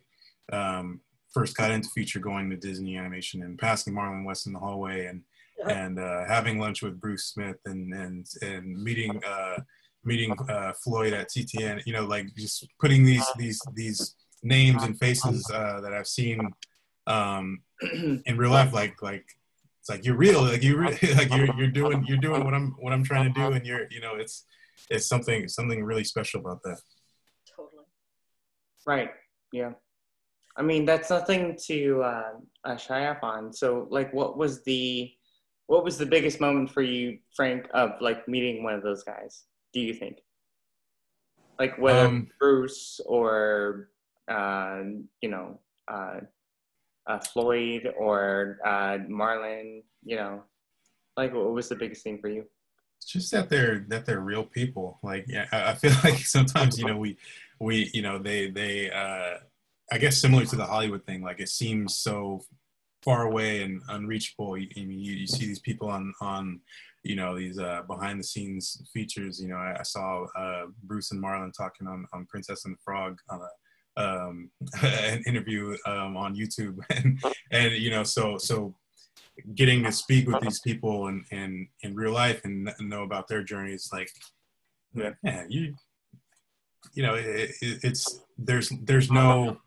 first got into feature, going to Disney Animation and passing Marlon West in the hallway, and having lunch with Bruce Smith, and meeting Floyd at TTN. You know, like just putting these names and faces that I've seen in real life, like it's like you're real, like you're doing what I'm trying to do, and you know, it's something really special about that. Totally. Right. Yeah. I mean, that's nothing to shy off on. So, like, what was the biggest moment for you, Frank, of like meeting one of those guys? Do you think? Like whether Bruce or you know, Floyd or Marlon, you know, like what was the biggest thing for you? It's just that they're real people. Like, yeah, I feel like sometimes, you know, we you know, they I guess similar to the Hollywood thing, like it seems so far away and unreachable. You see these people on you know, these behind the scenes features. You know, I saw Bruce and Marlon talking on Princess and the Frog on an interview on YouTube, and you know, so getting to speak with these people in real life and know about their journeys, like, yeah, you know, it's there's no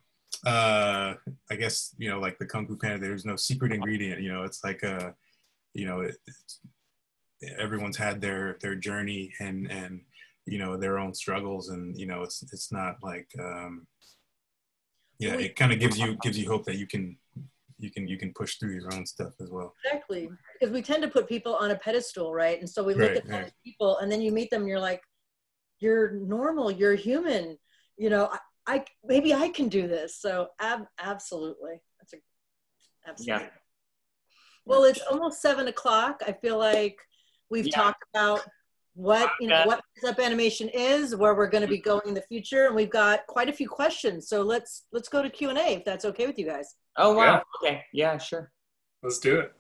I guess, you know, like the Kung Fu Panda, there's no secret ingredient. You know, it's like you know, everyone's had their journey and you know, their own struggles, and you know, it's not like it kind of gives you hope that you can push through your own stuff as well. Exactly, because we tend to put people on a pedestal, right? And so we look at those people, and then you meet them, and you're like, you're normal, you're human, you know. Maybe I can do this. So absolutely, absolutely. Yeah. Well, it's almost 7 o'clock. I feel like we've talked about what what up animation is, where we're going to be going in the future, and we've got quite a few questions. So let's go to Q&A if that's okay with you guys. Oh wow. Yeah. Okay. Yeah, sure. Let's do it.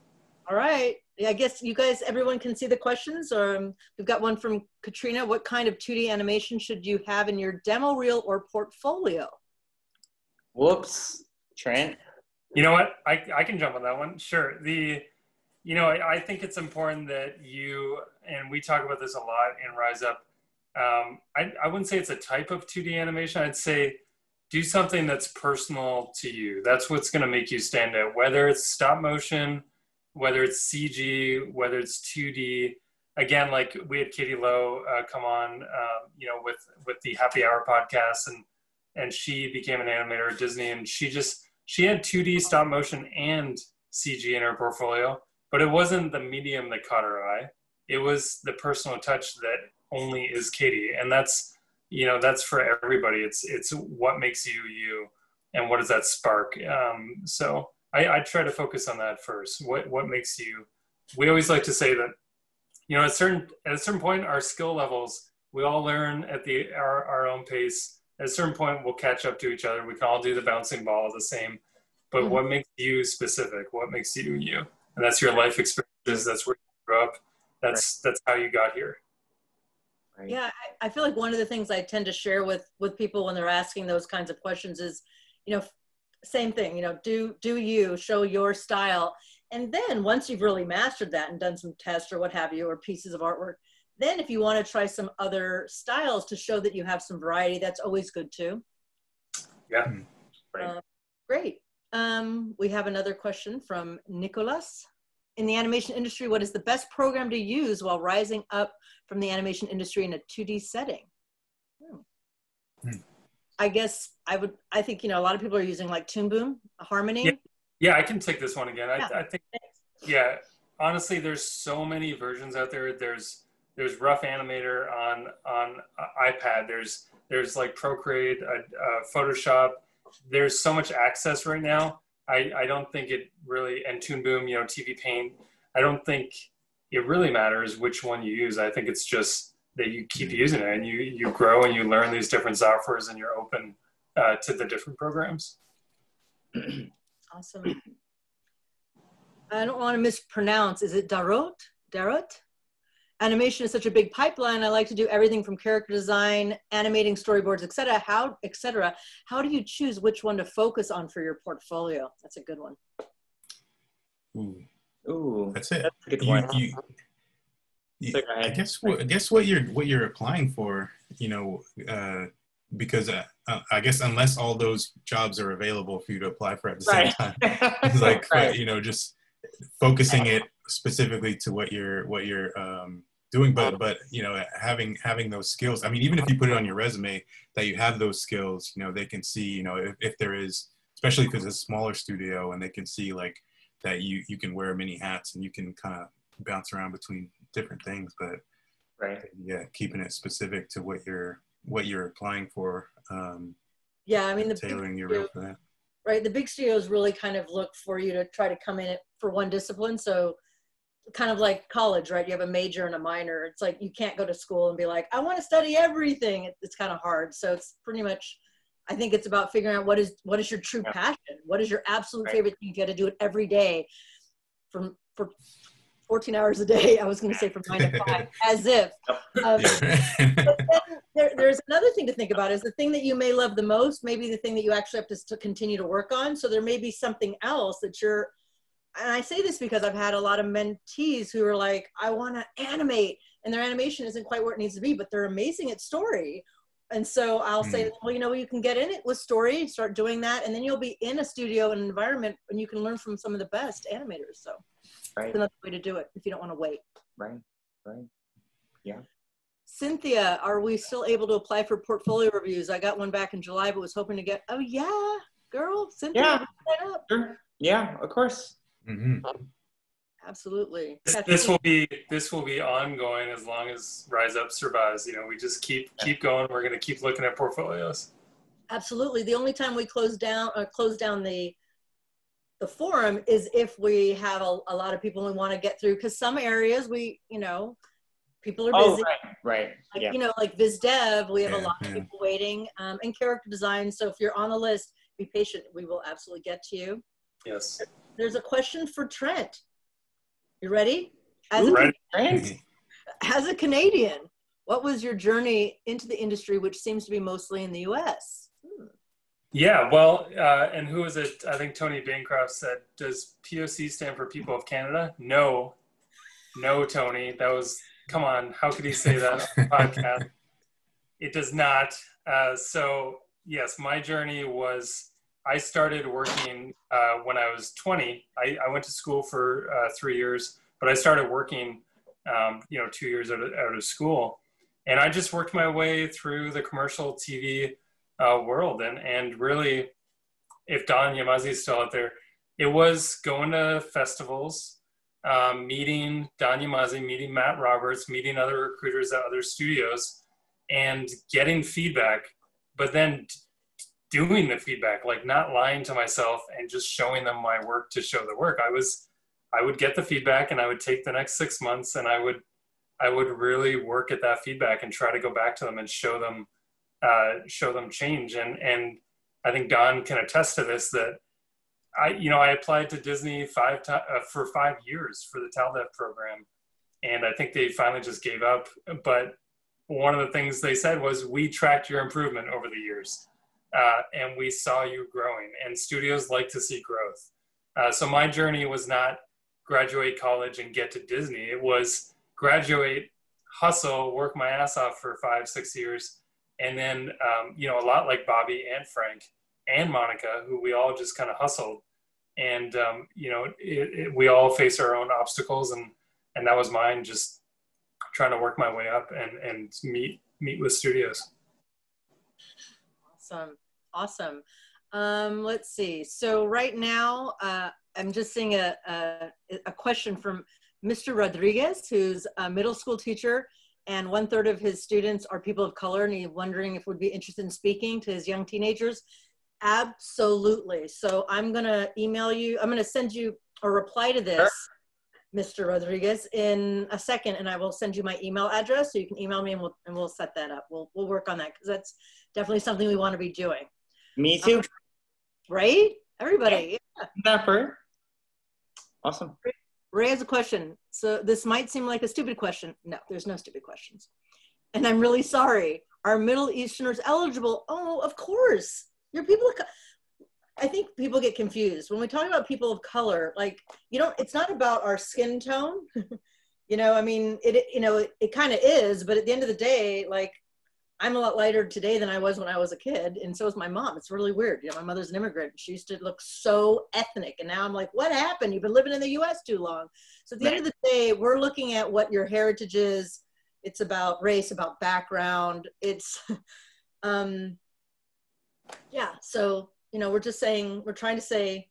All right. I guess you guys, everyone can see the questions. We've got one from Katrina. What kind of 2D animation should you have in your demo reel or portfolio? Whoops, Trent. You know what? I can jump on that one. Sure. You know, I think it's important that you, and we talk about this a lot in Rise Up. I wouldn't say it's a type of 2D animation. I'd say do something that's personal to you. That's what's going to make you stand out, whether it's stop motion, whether it's CG, whether it's 2D. Again, like we had Katie Lowe come on, you know, with the Happy Hour podcast, and she became an animator at Disney, and she had 2D stop motion and CG in her portfolio, but it wasn't the medium that caught her eye. It was the personal touch that only is Katie, and that's, you know, that's for everybody. It's what makes you you, and what does that spark? So I try to focus on that first. What makes you? We always like to say that, you know, at a certain point, our skill levels, we all learn at our own pace. At a certain point, we'll catch up to each other. We can all do the bouncing ball the same but what makes you specific? What makes you you? And that's your life experiences. That's where you grew up. That's how you got here. Right. Yeah, I feel like one of the things I tend to share with people when they're asking those kinds of questions is, same thing, do you show your style. And then once you've really mastered that and done some tests or what have you, or pieces of artwork, then if you want to try some other styles to show that you have some variety, that's always good too. Yeah. Great. We have another question from Nicholas. In the animation industry, what is the best program to use while rising up from the animation industry in a 2D setting? I guess I think, a lot of people are using like Toon Boom, Harmony. Yeah, I can take this one again. I think, honestly, there's so many versions out there. There's Rough Animator on iPad. There's like Procreate, Photoshop. There's so much access right now. I don't think it really, and Toon Boom, TV Paint, I don't think it really matters which one you use. I think it's just that you keep using it and you grow and you learn these different softwares and you're open to the different programs. Awesome. I don't want to mispronounce. Is it Darot? Animation is such a big pipeline. I like to do everything from character design, animating storyboards, etc. How do you choose which one to focus on for your portfolio? That's a good one. Ooh, that's it. That's a good one. I guess what you're applying for, because I guess unless all those jobs are available for you to apply for at the same time, it's like just focusing it specifically to what you're doing, but having those skills. I mean, even if you put it on your resume that you have those skills, they can see, if there is, especially because it's a smaller studio, and they can see like that you can wear many hats and you can kind of bounce around between different things, but keeping it specific to what you're applying for. I mean, tailoring your role for that. Right, the big studios really kind of look for you to try to come in for one discipline. So kind of like college, right? You have a major and a minor. It's like you can't go to school and be like, I want to study everything. It's kind of hard. So it's pretty much, I think it's about figuring out what is your true passion? What is your absolute favorite thing? You got to do it every day for 14 hours a day. I was going to say from 9 to 5, as if. But then there's another thing to think about is the thing that you may love the most, maybe the thing that you actually have to continue to work on. So there may be something else that and I say this because I've had a lot of mentees who are like, I want to animate, and their animation isn't quite where it needs to be, but they're amazing at story. And so I'll say, well, you can get in it with story, start doing that, and then you'll be in a studio and environment, and you can learn from some of the best animators. So that's another way to do it if you don't want to wait. Right. Yeah. Cynthia, are we still able to apply for portfolio reviews? I got one back in July, but was hoping to get, girl, Cynthia, sign up. Sure. Yeah, of course. Mm-hmm. Absolutely. This will be ongoing as long as Rise Up survives. We just keep going. We're going to keep looking at portfolios. Absolutely. The only time we close down the forum is if we have a lot of people we want to get through, because some areas people are busy. Right. Like, like Viz Dev, we have a lot of people waiting, and character design. So if you're on the list, be patient. We will absolutely get to you. Yes. There's a question for Trent. You ready? As a Canadian, what was your journey into the industry, which seems to be mostly in the US? Yeah, well, and who was it? I think Tony Bancroft said, does POC stand for People of Canada? No, Tony. Come on, how could he say that on the podcast? It does not. So yes, my journey was, I started working when I was 20. I went to school for 3 years, but I started working, 2 years out of school. And I just worked my way through the commercial TV world. And really, if Don Yamazi is still out there, it was going to festivals, meeting Don Yamazi, meeting Matt Roberts, meeting other recruiters at other studios, and getting feedback, but then doing the feedback, like not lying to myself and just showing them my work to show the work. I would get the feedback, and I would take the next 6 months, and I would really work at that feedback and try to go back to them and show them change. And I think Don can attest to this, that I applied to Disney for 5 years for the TALDEF program, and I think they finally just gave up. But one of the things they said was, we tracked your improvement over the years, and we saw you growing, and studios like to see growth. So my journey was not graduate college and get to Disney. It was graduate, hustle, work my ass off for 5-6 years. And then, a lot like Bobby and Frank and Monica, who we all just kind of hustled. And, we all face our own obstacles. And that was mine, just trying to work my way up and meet with studios. Awesome. Let's see. So right now, I'm just seeing a question from Mr. Rodriguez, who's a middle school teacher, and 1/3 of his students are people of color, and he's wondering if would be interested in speaking to his young teenagers. Absolutely. So I'm going to email you. I'm going to send you a reply to this, Mr. Rodriguez, in a second, and I will send you my email address so you can email me, and we'll set that up. We'll work on that, because that's definitely something we want to be doing. Me too. Right? Everybody. Yeah. Awesome. Ray has a question. So this might seem like a stupid question. No, there's no stupid questions. And I'm really sorry. Are Middle Easterners eligible? Oh, of course. You're people of I think people get confused. When we talk about people of color, like, it's not about our skin tone. It kind of is, but at the end of the day, like, I'm a lot lighter today than I was when I was a kid, and so is my mom. It's really weird. My mother's an immigrant. She used to look so ethnic, and now I'm like, what happened? You've been living in the U.S. too long. So at the end of the day, we're looking at what your heritage is. It's about race, about background. It's, So, we're trying to say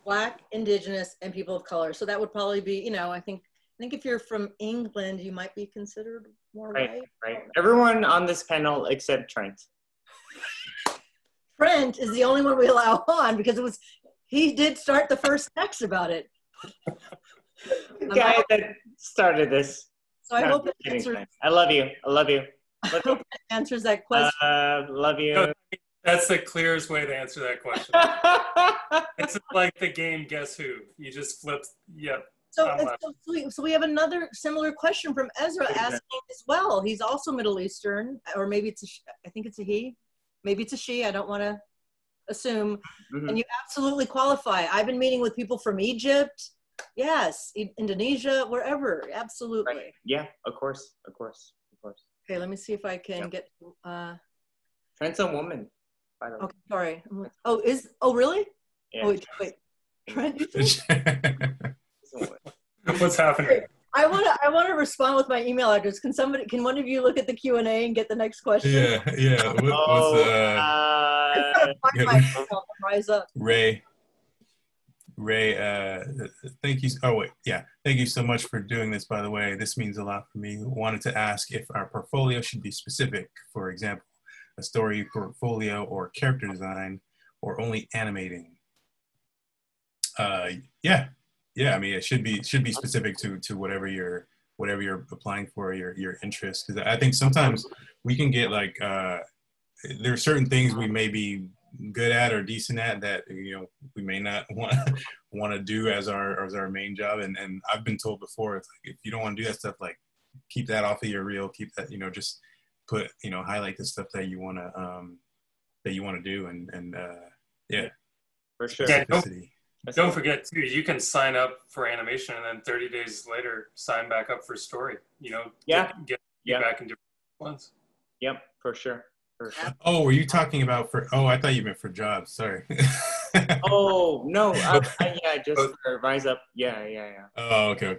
Black, Indigenous, and people of color. So that would probably be, I think if you're from England, you might be considered more right. Everyone on this panel except Trent. Trent is the only one we allow on, because he did start the first text about it. The guy that started this. So I hope it answers. I love you. I hope it answers that question. Love you. That's the clearest way to answer that question. It's like the game Guess Who. You just flip. Yep. So it's so sweet. So we have another similar question from Ezra asking as well. He's also Middle Eastern, or maybe I think it's a he. Maybe it's a she. I don't want to assume. Mm-hmm. And you absolutely qualify. I've been meeting with people from Egypt. Yes. Indonesia, wherever. Absolutely. Right. Yeah, of course. Okay, let me see if I can get. Trent's a woman. By the way. Okay, sorry. Oh, really? Yeah. Oh, wait. Trent? What's happening? I want to respond with my email address. Can one of you look at the Q&A and get the next question? Yeah. Rise up. Ray, thank you. Oh wait, yeah. Thank you so much for doing this, by the way. This means a lot for me. Wanted to ask if our portfolio should be specific, for example, a story portfolio or character design, or only animating. Yeah, I mean, it should be specific to whatever you're applying for, your interest. Because I think sometimes we can get like there are certain things we may be good at or decent at that we may not want to do as our main job. And I've been told before, it's like, if you don't want to do that stuff, like, keep that off of your reel. Keep that, just put highlight the stuff that you want to do, and yeah, for sure. Yeah, don't forget too, you can sign up for animation and then 30 days later sign back up for story. Get back into ones. Yep, for sure. Oh, were you talking about I thought you meant for jobs. Sorry. Oh no, just for Rise Up. Yeah. Oh, okay.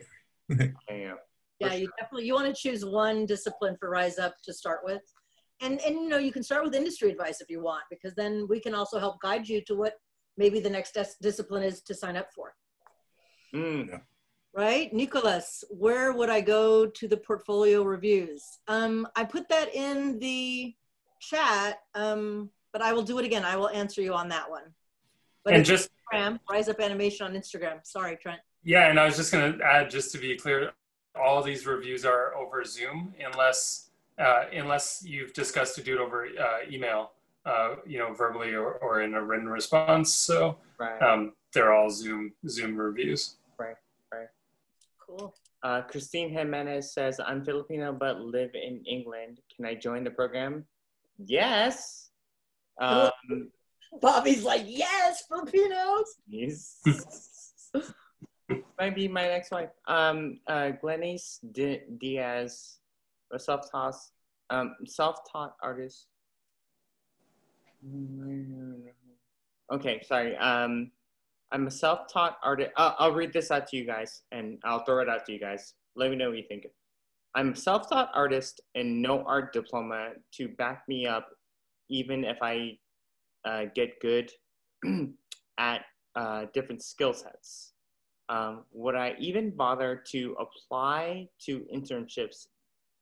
Yeah, you want to choose one discipline for Rise Up to start with, and you can start with industry advice if you want, because then we can also help guide you to what maybe the next discipline is to sign up for. Right? Nicholas, where would I go to the portfolio reviews? I put that in the chat, but I will do it again. I will answer you on that one. But and just Instagram, Rise Up Animation on Instagram. Sorry, Trent. Yeah, and I was just going to add, just to be clear, all these reviews are over Zoom, unless you've discussed to do it over email. you know, verbally or in a written response. So Right. they're all Zoom reviews. Right. Cool. Christine Jimenez says, I'm Filipino but live in England. Can I join the program? Yes. Bobby's like, yes, Filipinos. Yes. Might be my next wife. Glenys Diaz, a self-taught artist. Okay, sorry. I'm a self-taught artist. I'll read this out to you guys, and I'll throw it out to you guys. Let me know what you think. I'm a self-taught artist and no art diploma to back me up, even if I get good at different skill sets. Would I even bother to apply to internships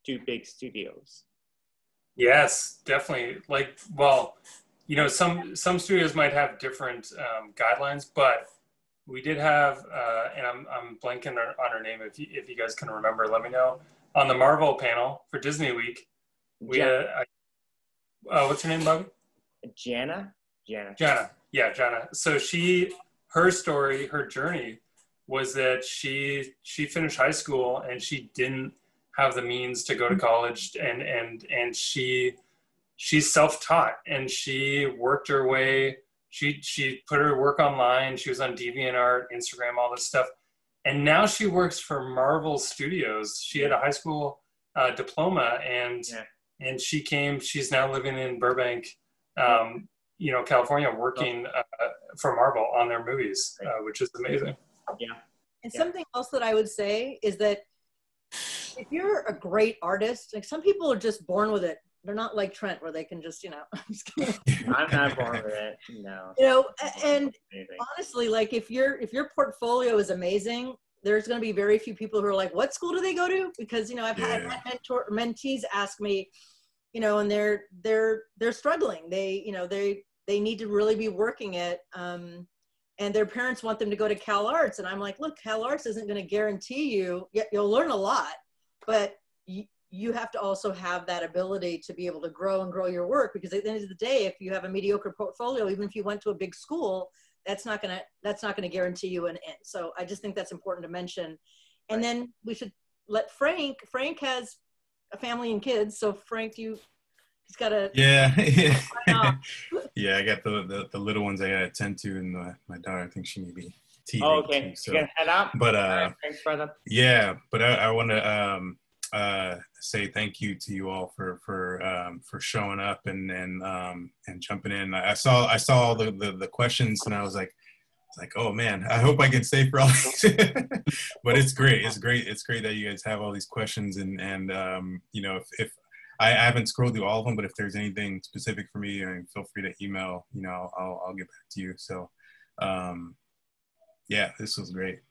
to big studios? Yes, definitely. Like, well, you know, some studios might have different guidelines, but we did have, and I'm blanking on her name. If you guys can remember, let me know. On the Marvel panel for Disney Week, we had, what's her name, Bobby? Jana. Yeah, Jana. So her story, her journey was that she finished high school and she didn't have the means to go to college, and she's self-taught, and she worked her way. She put her work online. She was on DeviantArt, Instagram, all this stuff. And now she works for Marvel Studios. She had a high school diploma, and she's now living in Burbank, you know, California, working for Marvel on their movies, which is amazing. Yeah. And something else that I would say is that if you're a great artist, like some people are just born with it. They're not like Trent, where they can just, you know. I'm not born with it. No. You know, and honestly, like if your portfolio is amazing, there's going to be very few people who are like, "What school do they go to?" Because I've had mentees ask me, you know, and they're struggling. They need to really be working it. And their parents want them to go to Cal Arts. And I'm like, look, Cal Arts isn't going to guarantee you'll learn a lot, but you have to also have that ability to be able to grow and grow your work, because at the end of the day, if you have a mediocre portfolio, even if you went to a big school, that's not going to guarantee you an in. So I just think that's important to mention. And then we should let Frank has a family and kids. So Frank, he's got a yeah. I got the little ones I gotta attend to, and my daughter, I think she may be TV. Oh, okay. Too, so. You gotta head out. But right, thanks, brother. Yeah, but I want to say thank you to you all for showing up and jumping in. I saw the questions, and I was like, oh man, I hope I can stay for all these. But it's great. It's great that you guys have all these questions, and you know, if I haven't scrolled through all of them, but if there's anything specific for me, feel free to email. You know, I'll get back to you. So, yeah, this was great.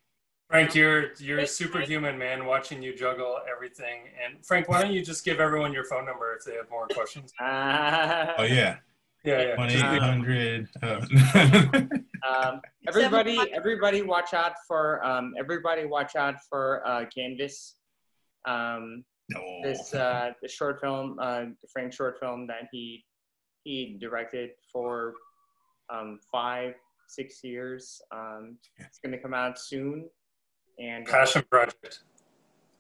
Frank, you're superhuman, man. Watching you juggle everything. And Frank, why don't you just give everyone your phone number if they have more questions? Oh yeah. Yeah. 1-800. Everybody watch out for Canvas. This the short film, the Frank short film that he directed for 5-6 years. It's going to come out soon, and passion project.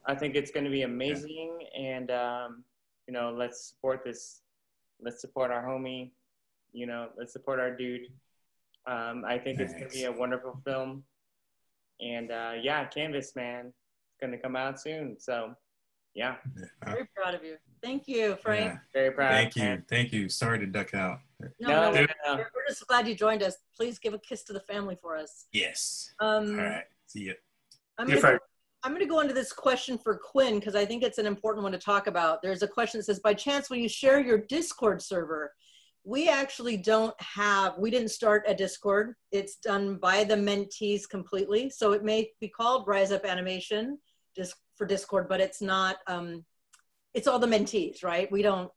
I think it's going to be amazing, and you know, let's support this. Let's support our homie. You know, let's support our dude. I think it's going to be a wonderful film, and yeah, Canvas, man, it's going to come out soon. So. Yeah. Very proud of you. Thank you, Frank. Yeah. Very proud. Thank you. Sorry to duck out. No. We're just glad you joined us. Please give a kiss to the family for us. Yes. All right. See you. I'm going to go into this question for Quinn, because I think it's an important one to talk about. There's a question that says, by chance, when you share your Discord server, we actually we didn't start a Discord. It's done by the mentees completely. So it may be called Rise Up Animation just for Discord, but it's not, it's all the mentees, right? We don't.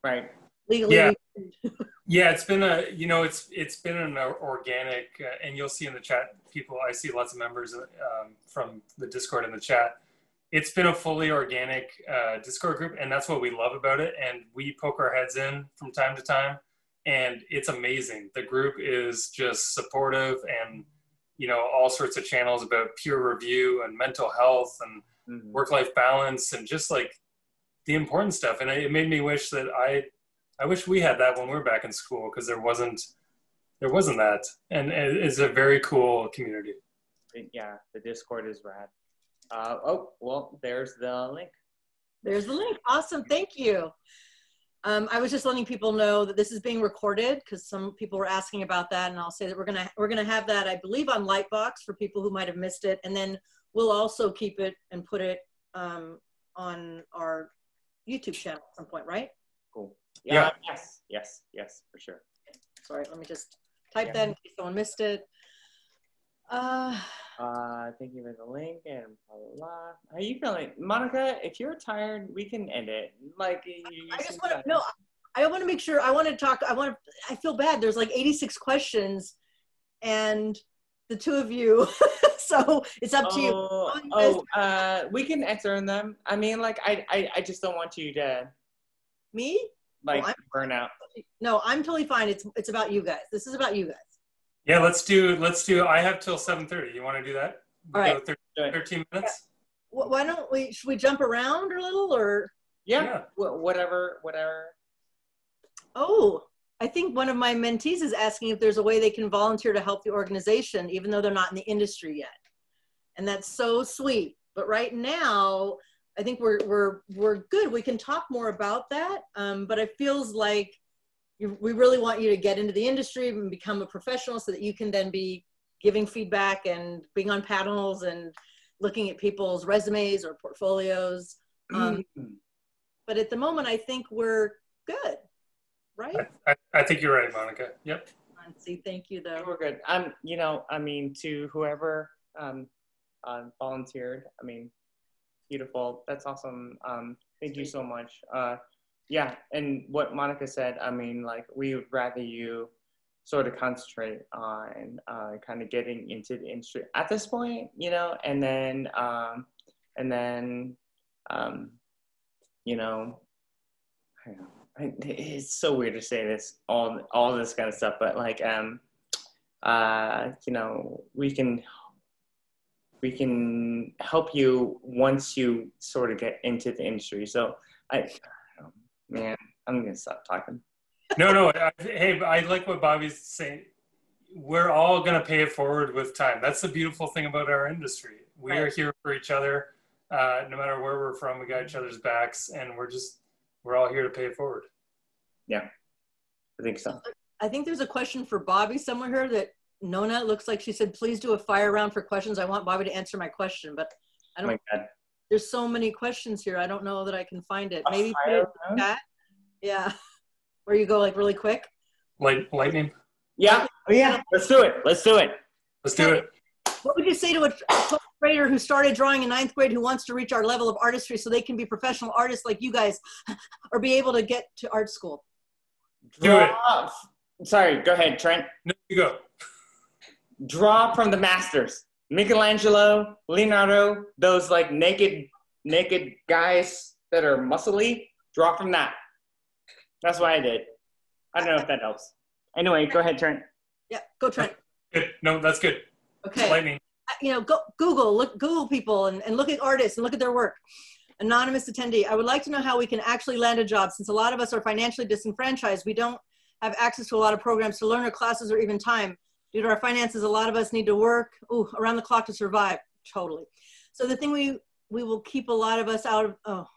Right. Legally. Yeah. Yeah, it's been it's been an organic, and you'll see in the chat, I see lots of members from the Discord in the chat. It's been a fully organic Discord group, and that's what we love about it. And we poke our heads in from time to time and it's amazing. The group is just supportive, and you know, all sorts of channels about peer review and mental health and work-life balance and just like the important stuff. And it made me wish that I wish we had that when we were back in school, because there wasn't that. And it's a very cool community. Yeah, the Discord is rad. Oh, well, there's the link. There's the link. Awesome. Thank you. I was just letting people know that this is being recorded, because some people were asking about that, and I'll say that we're gonna have that, I believe, on Lightbox for people who might have missed it, and then we'll also keep it and put it on our YouTube channel at some point, right? Cool. Yeah. Yes, for sure. Sorry, let me just type that in case someone missed it. Thank you for the link and blah, blah, blah. How are you feeling? Monica, if you're tired, we can end it. Like, I just want to, no, I want to make sure, I feel bad. There's like 86 questions and the two of you, so it's up to you. We can answer them. I mean, like, I just don't want you to. Me? Like, burn out. No, I'm totally fine. It's about you guys. This is about you guys. Yeah, let's do, I have till 7:30. You want to do that? All right. 13 minutes? Yeah. Why don't we, should we jump around a little, or? Yeah. Whatever. Oh, I think one of my mentees is asking if there's a way they can volunteer to help the organization, even though they're not in the industry yet. And that's so sweet. But right now, I think we're good. We can talk more about that. But it feels like we really want you to get into the industry and become a professional, so that you can then be giving feedback and being on panels and looking at people's resumes or portfolios. But at the moment, I think we're good, right? I think you're right, Monica. Yep. See, thank you, though. We're good. You know, I mean, to whoever volunteered, I mean, beautiful. That's awesome. Thank you so much. Yeah, and what Monica said, I mean, like, we would rather you sort of concentrate on kind of getting into the industry at this point, you know, and then you know, I don't know, it's so weird to say this, all this kind of stuff, but like, you know, we can help you once you sort of get into the industry. So man, I'm gonna stop talking. No. Hey, I like what Bobby's saying. We're all gonna pay it forward with time. That's the beautiful thing about our industry. We are here for each other, no matter where we're from. We got each other's backs, and we're all here to pay it forward. Yeah, I think so. I think there's a question for Bobby somewhere here that Nona, looks like she said, please do a fire round for questions. I want Bobby to answer my question, but I don't. Oh my God. There's so many questions here. I don't know that I can find it. Maybe put it in the chat. Yeah. Where you go like really quick. Lightning. Yeah. Oh, yeah. Let's do it. Let's do it. What would you say to a 12th grader who started drawing in 9th grade who wants to reach our level of artistry so they can be professional artists like you guys, or be able to get to art school? Do it. Sorry. Go ahead, Trent. No, you go. Draw from the masters. Michelangelo, Leonardo, those like naked guys that are muscly, draw from that. That's what I did. I don't know if that helps. Anyway, go ahead, Trent. Yeah, go Trent. Good. No, that's good. Okay. Lightning. You know, go Google people and look at artists and look at their work. Anonymous attendee, I would like to know how we can actually land a job, since a lot of us are financially disenfranchised. We don't have access to a lot of programs to learn, or classes, or even time. Due to our finances, a lot of us need to work around the clock to survive. Totally. So the thing we will keep a lot of us out of,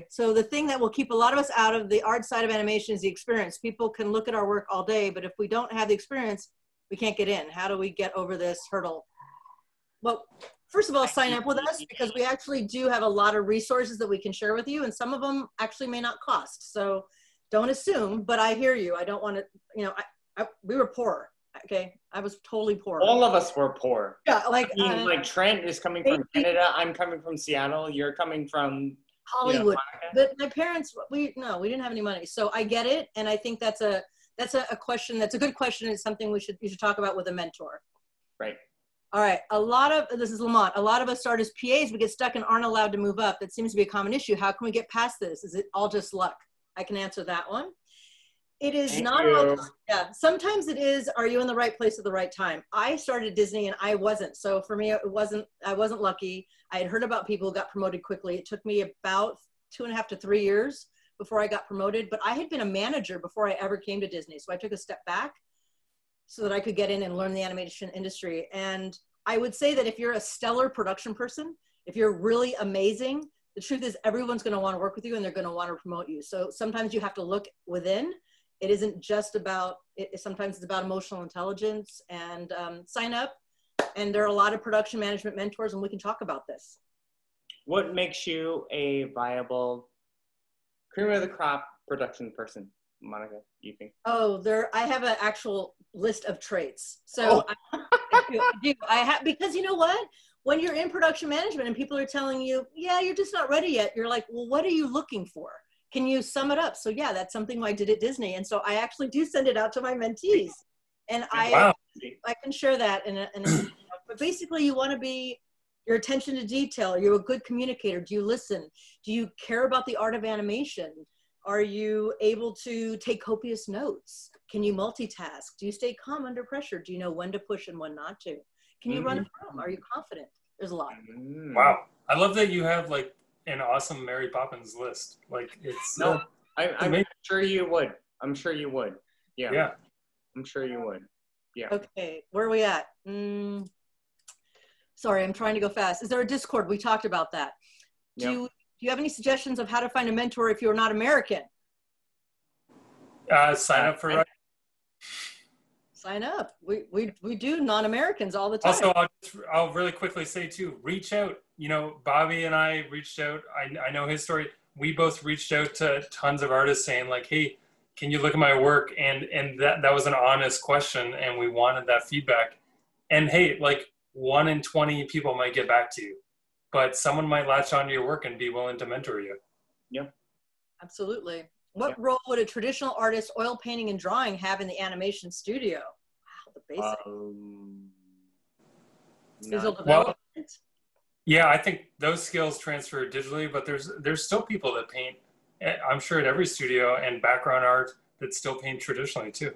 So the thing that will keep a lot of us out of the art side of animation is the experience. People can look at our work all day, but if we don't have the experience, we can't get in. How do we get over this hurdle? Well, first of all, sign up with us, because we actually do have a lot of resources that we can share with you, and some of them actually may not cost. So don't assume, but I hear you. I don't want to, you know, we were poor. Okay, I was totally poor. All of us were poor. Yeah, like like Trent is coming from Canada. I'm coming from Seattle. You're coming from Hollywood. But my parents, we didn't have any money, so I get it, and I think that's a question. That's a good question. It's something you should talk about with a mentor. Right. All right. This is Lamont. A lot of us start as PAs. We get stuck and aren't allowed to move up. That seems to be a common issue. How can we get past this? Is it all just luck? I can answer that one. It is not all, yeah. Sometimes it is, are you in the right place at the right time? I started Disney and I wasn't. So for me, I wasn't lucky. I had heard about people who got promoted quickly. It took me about 2.5 to 3 years before I got promoted, but I had been a manager before I ever came to Disney. So I took a step back so that I could get in and learn the animation industry. And I would say that if you're a stellar production person, if you're really amazing, the truth is everyone's going to want to work with you and they're going to want to promote you. So sometimes you have to look within. It isn't just about, sometimes it's about emotional intelligence, and sign up. And there are a lot of production management mentors and we can talk about this. What makes you a viable cream of the crop production person, Monica, you think? Oh, I have an actual list of traits. So I have, because you know what? When you're in production management and people are telling you, yeah, you're just not ready yet. You're like, well, what are you looking for? Can you sum it up? So yeah, that's something I did at Disney. And so I actually do send it out to my mentees. And I can share that. But basically you want to be, your attention to detail. Are you a good communicator? Do you listen? Do you care about the art of animation? Are you able to take copious notes? Can you multitask? Do you stay calm under pressure? Do you know when to push and when not to? Can you run a film? Are you confident? There's a lot. Wow. I love that you have like an awesome Mary Poppins list. Like it's I'm sure you would. I'm sure you would. Yeah. Yeah. I'm sure you would. Yeah. Okay. Where are we at? Sorry, I'm trying to go fast. Is there a Discord? We talked about that. Do you have any suggestions of how to find a mentor if you're not American? Sign up for Sign up. We do non-Americans all the time. Also, I'll really quickly say too, reach out. You know, Bobby and I reached out. I know his story. We both reached out to tons of artists saying like, hey, can you look at my work? And that was an honest question and we wanted that feedback. And hey, like 1 in 20 people might get back to you, but someone might latch onto your work and be willing to mentor you. Yeah. Absolutely. What role would a traditional artist, oil painting and drawing, have in the animation studio? Wow, the basics. Visual development. Well, yeah, I think those skills transfer digitally, but there's still people that paint, I'm sure at every studio, and background art that still paint traditionally too.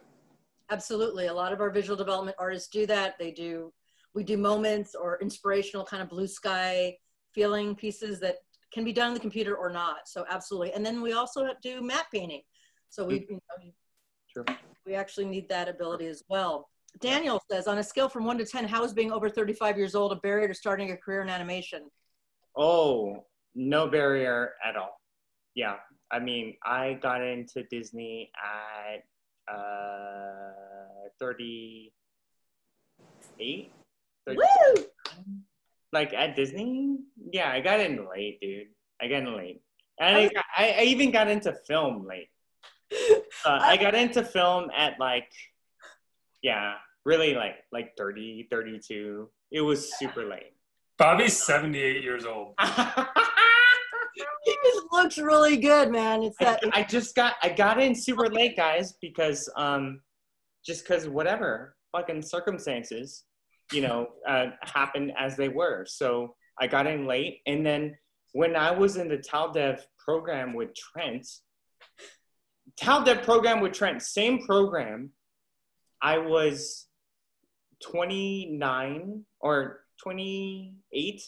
Absolutely. A lot of our visual development artists do that. We do moments or inspirational kind of blue sky feeling pieces that can be done on the computer or not. So absolutely. And then we also do matte painting. So we actually need that ability as well. Daniel says, on a scale from 1 to 10, how is being over 35 years old a barrier to starting a career in animation? Oh, no barrier at all. Yeah. I mean, I got into Disney at 38. Woo! Like at Disney? Yeah, I got in late, dude. I got in late. And I even got into film late. I got into film at like, yeah, really like 30, 32. It was super late. Bobby's 78 years old. He just looks really good, man. It's that I got in super late, guys, because just because whatever fucking circumstances, you know, happened as they were. So I got in late. And then when I was in the TalDev program with Trent, same program, I was 29 or 28.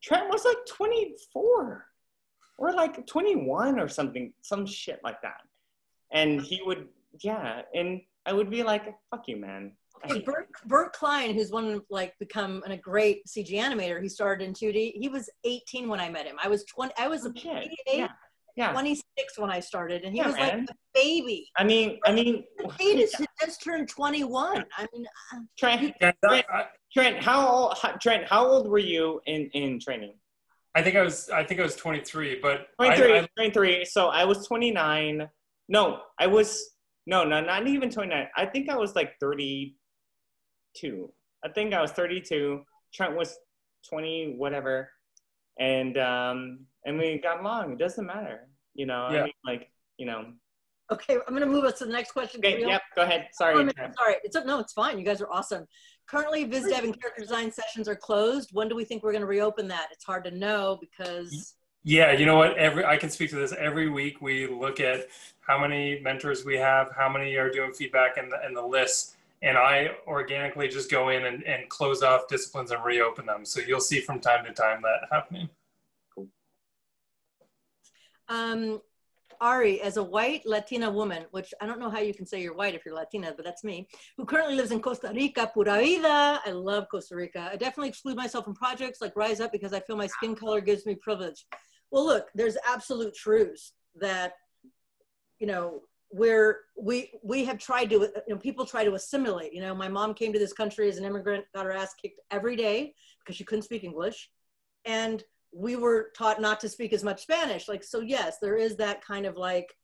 Trent was like 24 or like 21 or something, some shit like that. And he would, and I would be like, fuck you, man. Okay, Burt Klein, who's become a great CG animator. He started in 2D. He was 18 when I met him. I was 20. I was 26 when I started, and he was like a baby. I mean, Lago-Kaytis had just turned 21. I mean, Trent, how old were you in training? I think I was 23, but 23. So I was 29. No, not even 29. I think I was like 32. I think I was 32. Trent was 20, whatever. And we got along. It doesn't matter, you know. Yeah. I mean, like, you know. Okay, I'm gonna move us to the next question. Okay, yep, go ahead. Sorry. Sorry. It's fine. You guys are awesome. Currently, VizDev and character design sessions are closed. When do we think we're gonna reopen that? It's hard to know because Yeah, you know what? I can speak to this. Every week we look at how many mentors we have, how many are doing feedback in the list, and I organically just go in and close off disciplines and reopen them. So you'll see from time to time that happening. Cool. Ari, as a white Latina woman, which I don't know how you can say you're white if you're Latina, but that's me, who currently lives in Costa Rica, pura vida. I love Costa Rica. I definitely exclude myself from projects like Rise Up because I feel my skin color gives me privilege. Well, look, there's absolute truths that, you know, we have tried to, you know, people try to assimilate. You know, my mom came to this country as an immigrant, got her ass kicked every day because she couldn't speak English. And we were taught not to speak as much Spanish. Like, so yes, there is that kind of like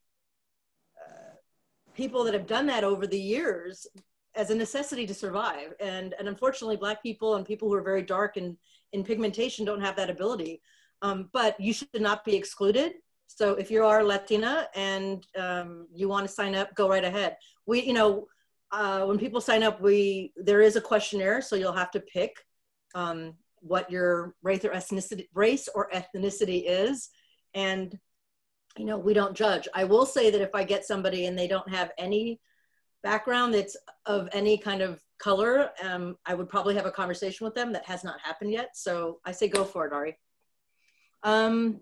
people that have done that over the years as a necessity to survive. And unfortunately, Black people and people who are very dark in pigmentation don't have that ability. But you should not be excluded. So if you are Latina and you want to sign up, go right ahead. We, you know, when people sign up, there is a questionnaire, so you'll have to pick what your race or ethnicity is. And, you know, we don't judge. I will say that if I get somebody and they don't have any background that's of any kind of color, I would probably have a conversation with them. That has not happened yet. So I say go for it, Ari. Let's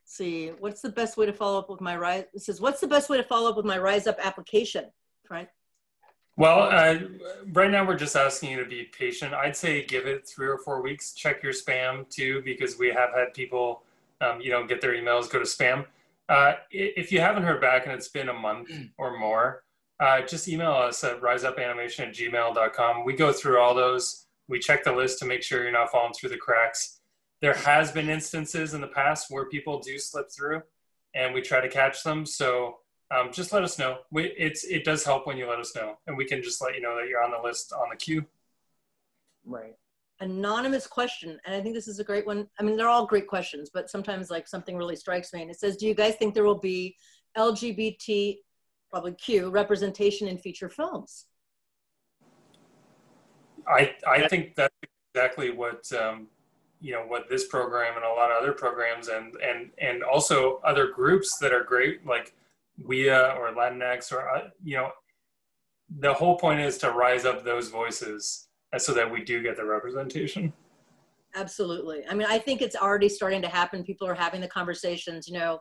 see, what's the best way to follow up with my Rise? It says, what's the best way to follow up with my Rise Up application, Trent? Well, right now we're just asking you to be patient. I'd say give it 3 or 4 weeks. Check your spam too, because we have had people, you know, get their emails go to spam. If you haven't heard back and it's been a month or more, just email us at riseupanimation@gmail.com. We go through all those. We check the list to make sure you're not falling through the cracks. There has been instances in the past where people do slip through, and we try to catch them. So just let us know. It does help when you let us know, and we can just let you know that you're on the list on the queue. Right. Anonymous question, and I think this is a great one. I mean, they're all great questions, but sometimes like something really strikes me, and it says, do you guys think there will be LGBT, probably Q, representation in feature films? I think that's exactly what you know, what this program and a lot of other programs and also other groups that are great, like WIA or Latinx, or you know, the whole point is to rise up those voices so that we do get the representation. Absolutely. I mean, I think it's already starting to happen. People are having the conversations. You know,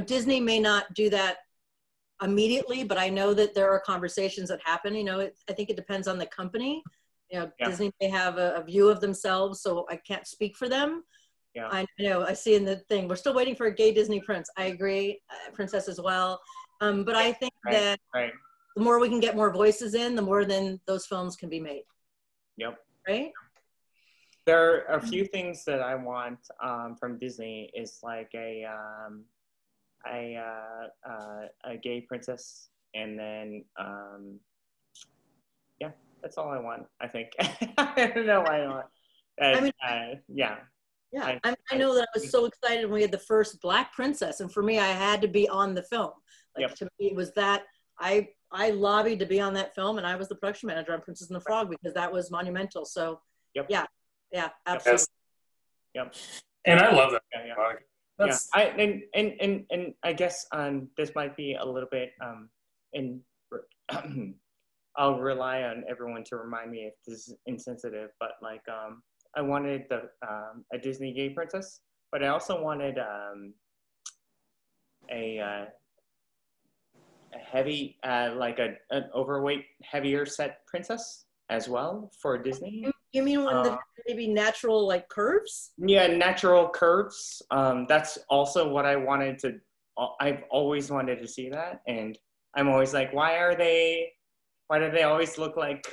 Disney may not do that immediately, but I know that there are conversations that happen. You know, I think it depends on the company. You know, yeah. Disney may have a view of themselves, so I can't speak for them. Yeah. I know, I see in the thing, we're still waiting for a gay Disney prince. I agree, princess as well. But I think that the more we can get more voices in, the more then those films can be made. Yep. Right? There are a few things that I want from Disney is like a gay princess, and then yeah, that's all I want. I think. I don't know why not. I mean, yeah. Yeah, I know that I was so excited when we had the first Black princess, and for me, I had to be on the film. Like, yep. To me, it was that I lobbied to be on that film, and I was the production manager on Princess and the Frog because that was monumental. So, yep. yeah, absolutely. Yep. And I love that. Yeah. And I guess this might be a little bit I'll rely on everyone to remind me if this is insensitive, but like I wanted a Disney gay princess, but I also wanted a heavy, like an overweight, heavier set princess as well for Disney. You mean when the maybe natural like curves? Yeah, natural curves. That's also what I wanted to. I've always wanted to see that, and I'm always like, why do they always look like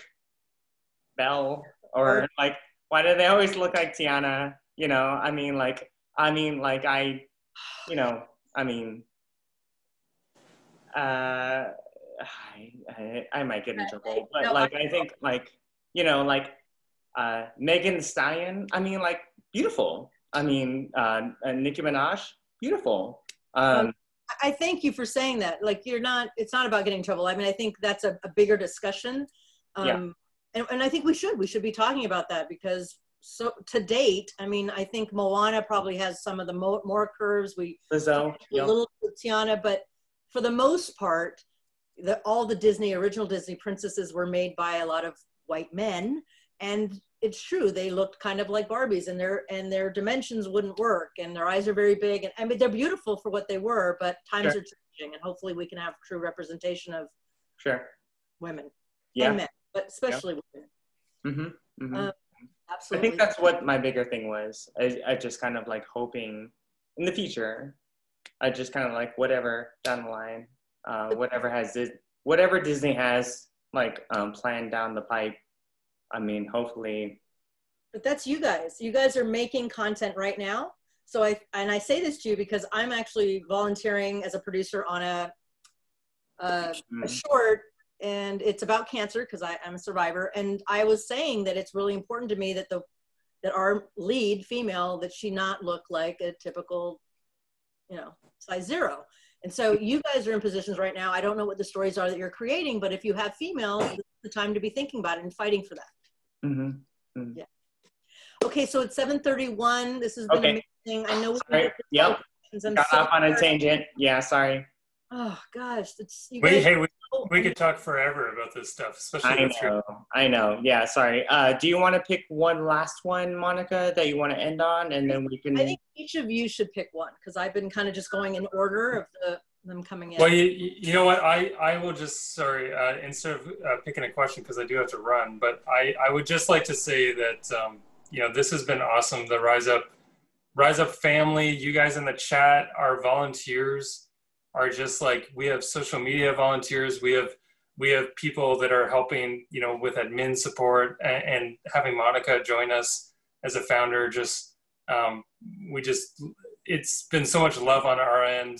Belle, or like? Why do they always look like Tiana? You know, I might get in trouble, but like, I think like, you know, like Megan Thee Stallion, I mean, like, beautiful. I mean, Nicki Minaj, beautiful. I thank you for saying that. Like, it's not about getting in trouble. I mean, I think that's a bigger discussion. Yeah. And I think we should be talking about that because so to date, I mean, I think Moana probably has some of the more curves. Lizzo, a little Tiana, but for the most part, all the original Disney princesses were made by a lot of white men, and it's true, they looked kind of like Barbies, and their dimensions wouldn't work, and their eyes are very big, and I mean, they're beautiful for what they were, but times are changing, and hopefully we can have true representation of women and men, but especially women. Absolutely. I think that's what my bigger thing was. I just kind of like hoping in the future, I just kind of like whatever down the line, whatever Disney has like planned down the pipe. I mean, hopefully. But that's you guys. You guys are making content right now. So I say this to you because I'm actually volunteering as a producer on a short, and it's about cancer because I'm a survivor. And I was saying that it's really important to me that our lead female, that she not look like a typical, size 0. And so you guys are in positions right now. I don't know what the stories are that you're creating, but if you have females, it's the time to be thinking about it and fighting for that. Yeah. Okay, so it's 7:31. This has been amazing. I know we got off on a tangent. Yeah, sorry. Oh gosh, we could talk forever about this stuff, especially. I know. Yeah, sorry. Do you want to pick one last one, Monica, that you want to end on, and then we can? I think each of you should pick one because I've been kind of just going in order of them coming in. Well, you know what? I will just instead of picking a question because I do have to run, but I would just like to say that this has been awesome. The Rise Up family, you guys in the chat, our volunteers are just like, we have social media volunteers, we have people that are helping with admin support, and having Monica join us as a founder, it's been so much love on our end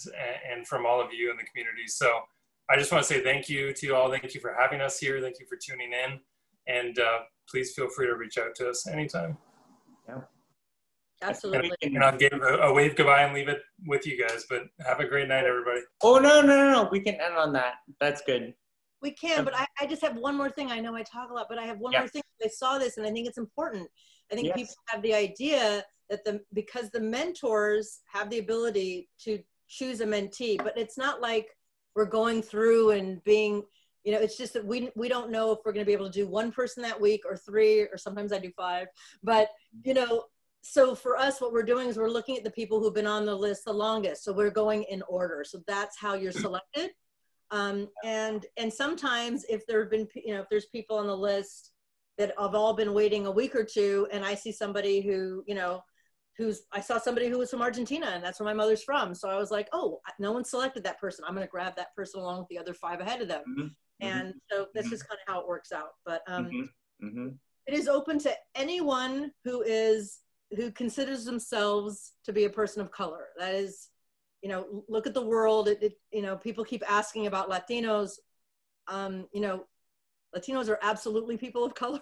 and from all of you in the community. So I just want to say thank you to you all. Thank you for having us here. Thank you for tuning in, and please feel free to reach out to us anytime. Yeah. Absolutely. And I'll give a wave goodbye and leave it with you guys, but have a great night, everybody. Oh, no. We can end on that. That's good. We can, but I just have one more thing. I know I talk a lot, but I have one more thing. I saw this, and I think it's important. I think people have the idea that because the mentors have the ability to choose a mentee, but it's not like we're going through and being, it's just that we don't know if we're going to be able to do one person that week or 3, or sometimes I do 5, but, so for us, what we're doing is we're looking at the people who've been on the list the longest. So we're going in order. So that's how you're selected. And sometimes if there have been, if there's people on the list that have all been waiting a week or 2, and I see somebody who, I saw somebody who was from Argentina, and that's where my mother's from. So I was like, oh, no one selected that person. I'm going to grab that person along with the other 5 ahead of them. And so that's just kind of how it works out. But it is open to anyone who considers themselves to be a person of color. That is, look at the world. People keep asking about Latinos. Latinos are absolutely people of color.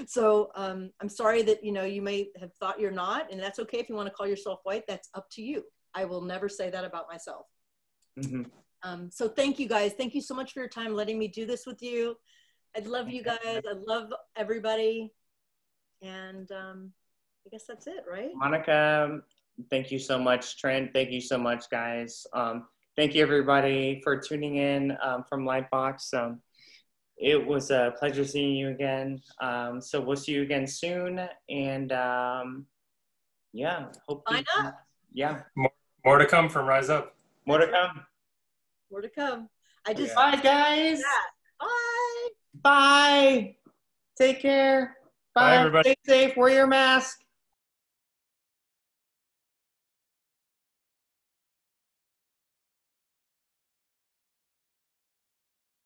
So I'm sorry that, you may have thought you're not, and that's okay if you want to call yourself white. That's up to you. I will never say that about myself. So thank you guys. Thank you so much for your time letting me do this with you. I love you guys. I love everybody. And I guess that's it, right? Monica, thank you so much. Trent, thank you so much, guys. Thank you, everybody, for tuning in from LightBox. It was a pleasure seeing you again. So we'll see you again soon. And hope Sign up. Yeah. More to come from Rise Up. More to come. More to come. Bye, guys. Bye. Bye. Take care. Bye, everybody. Stay safe. Wear your mask.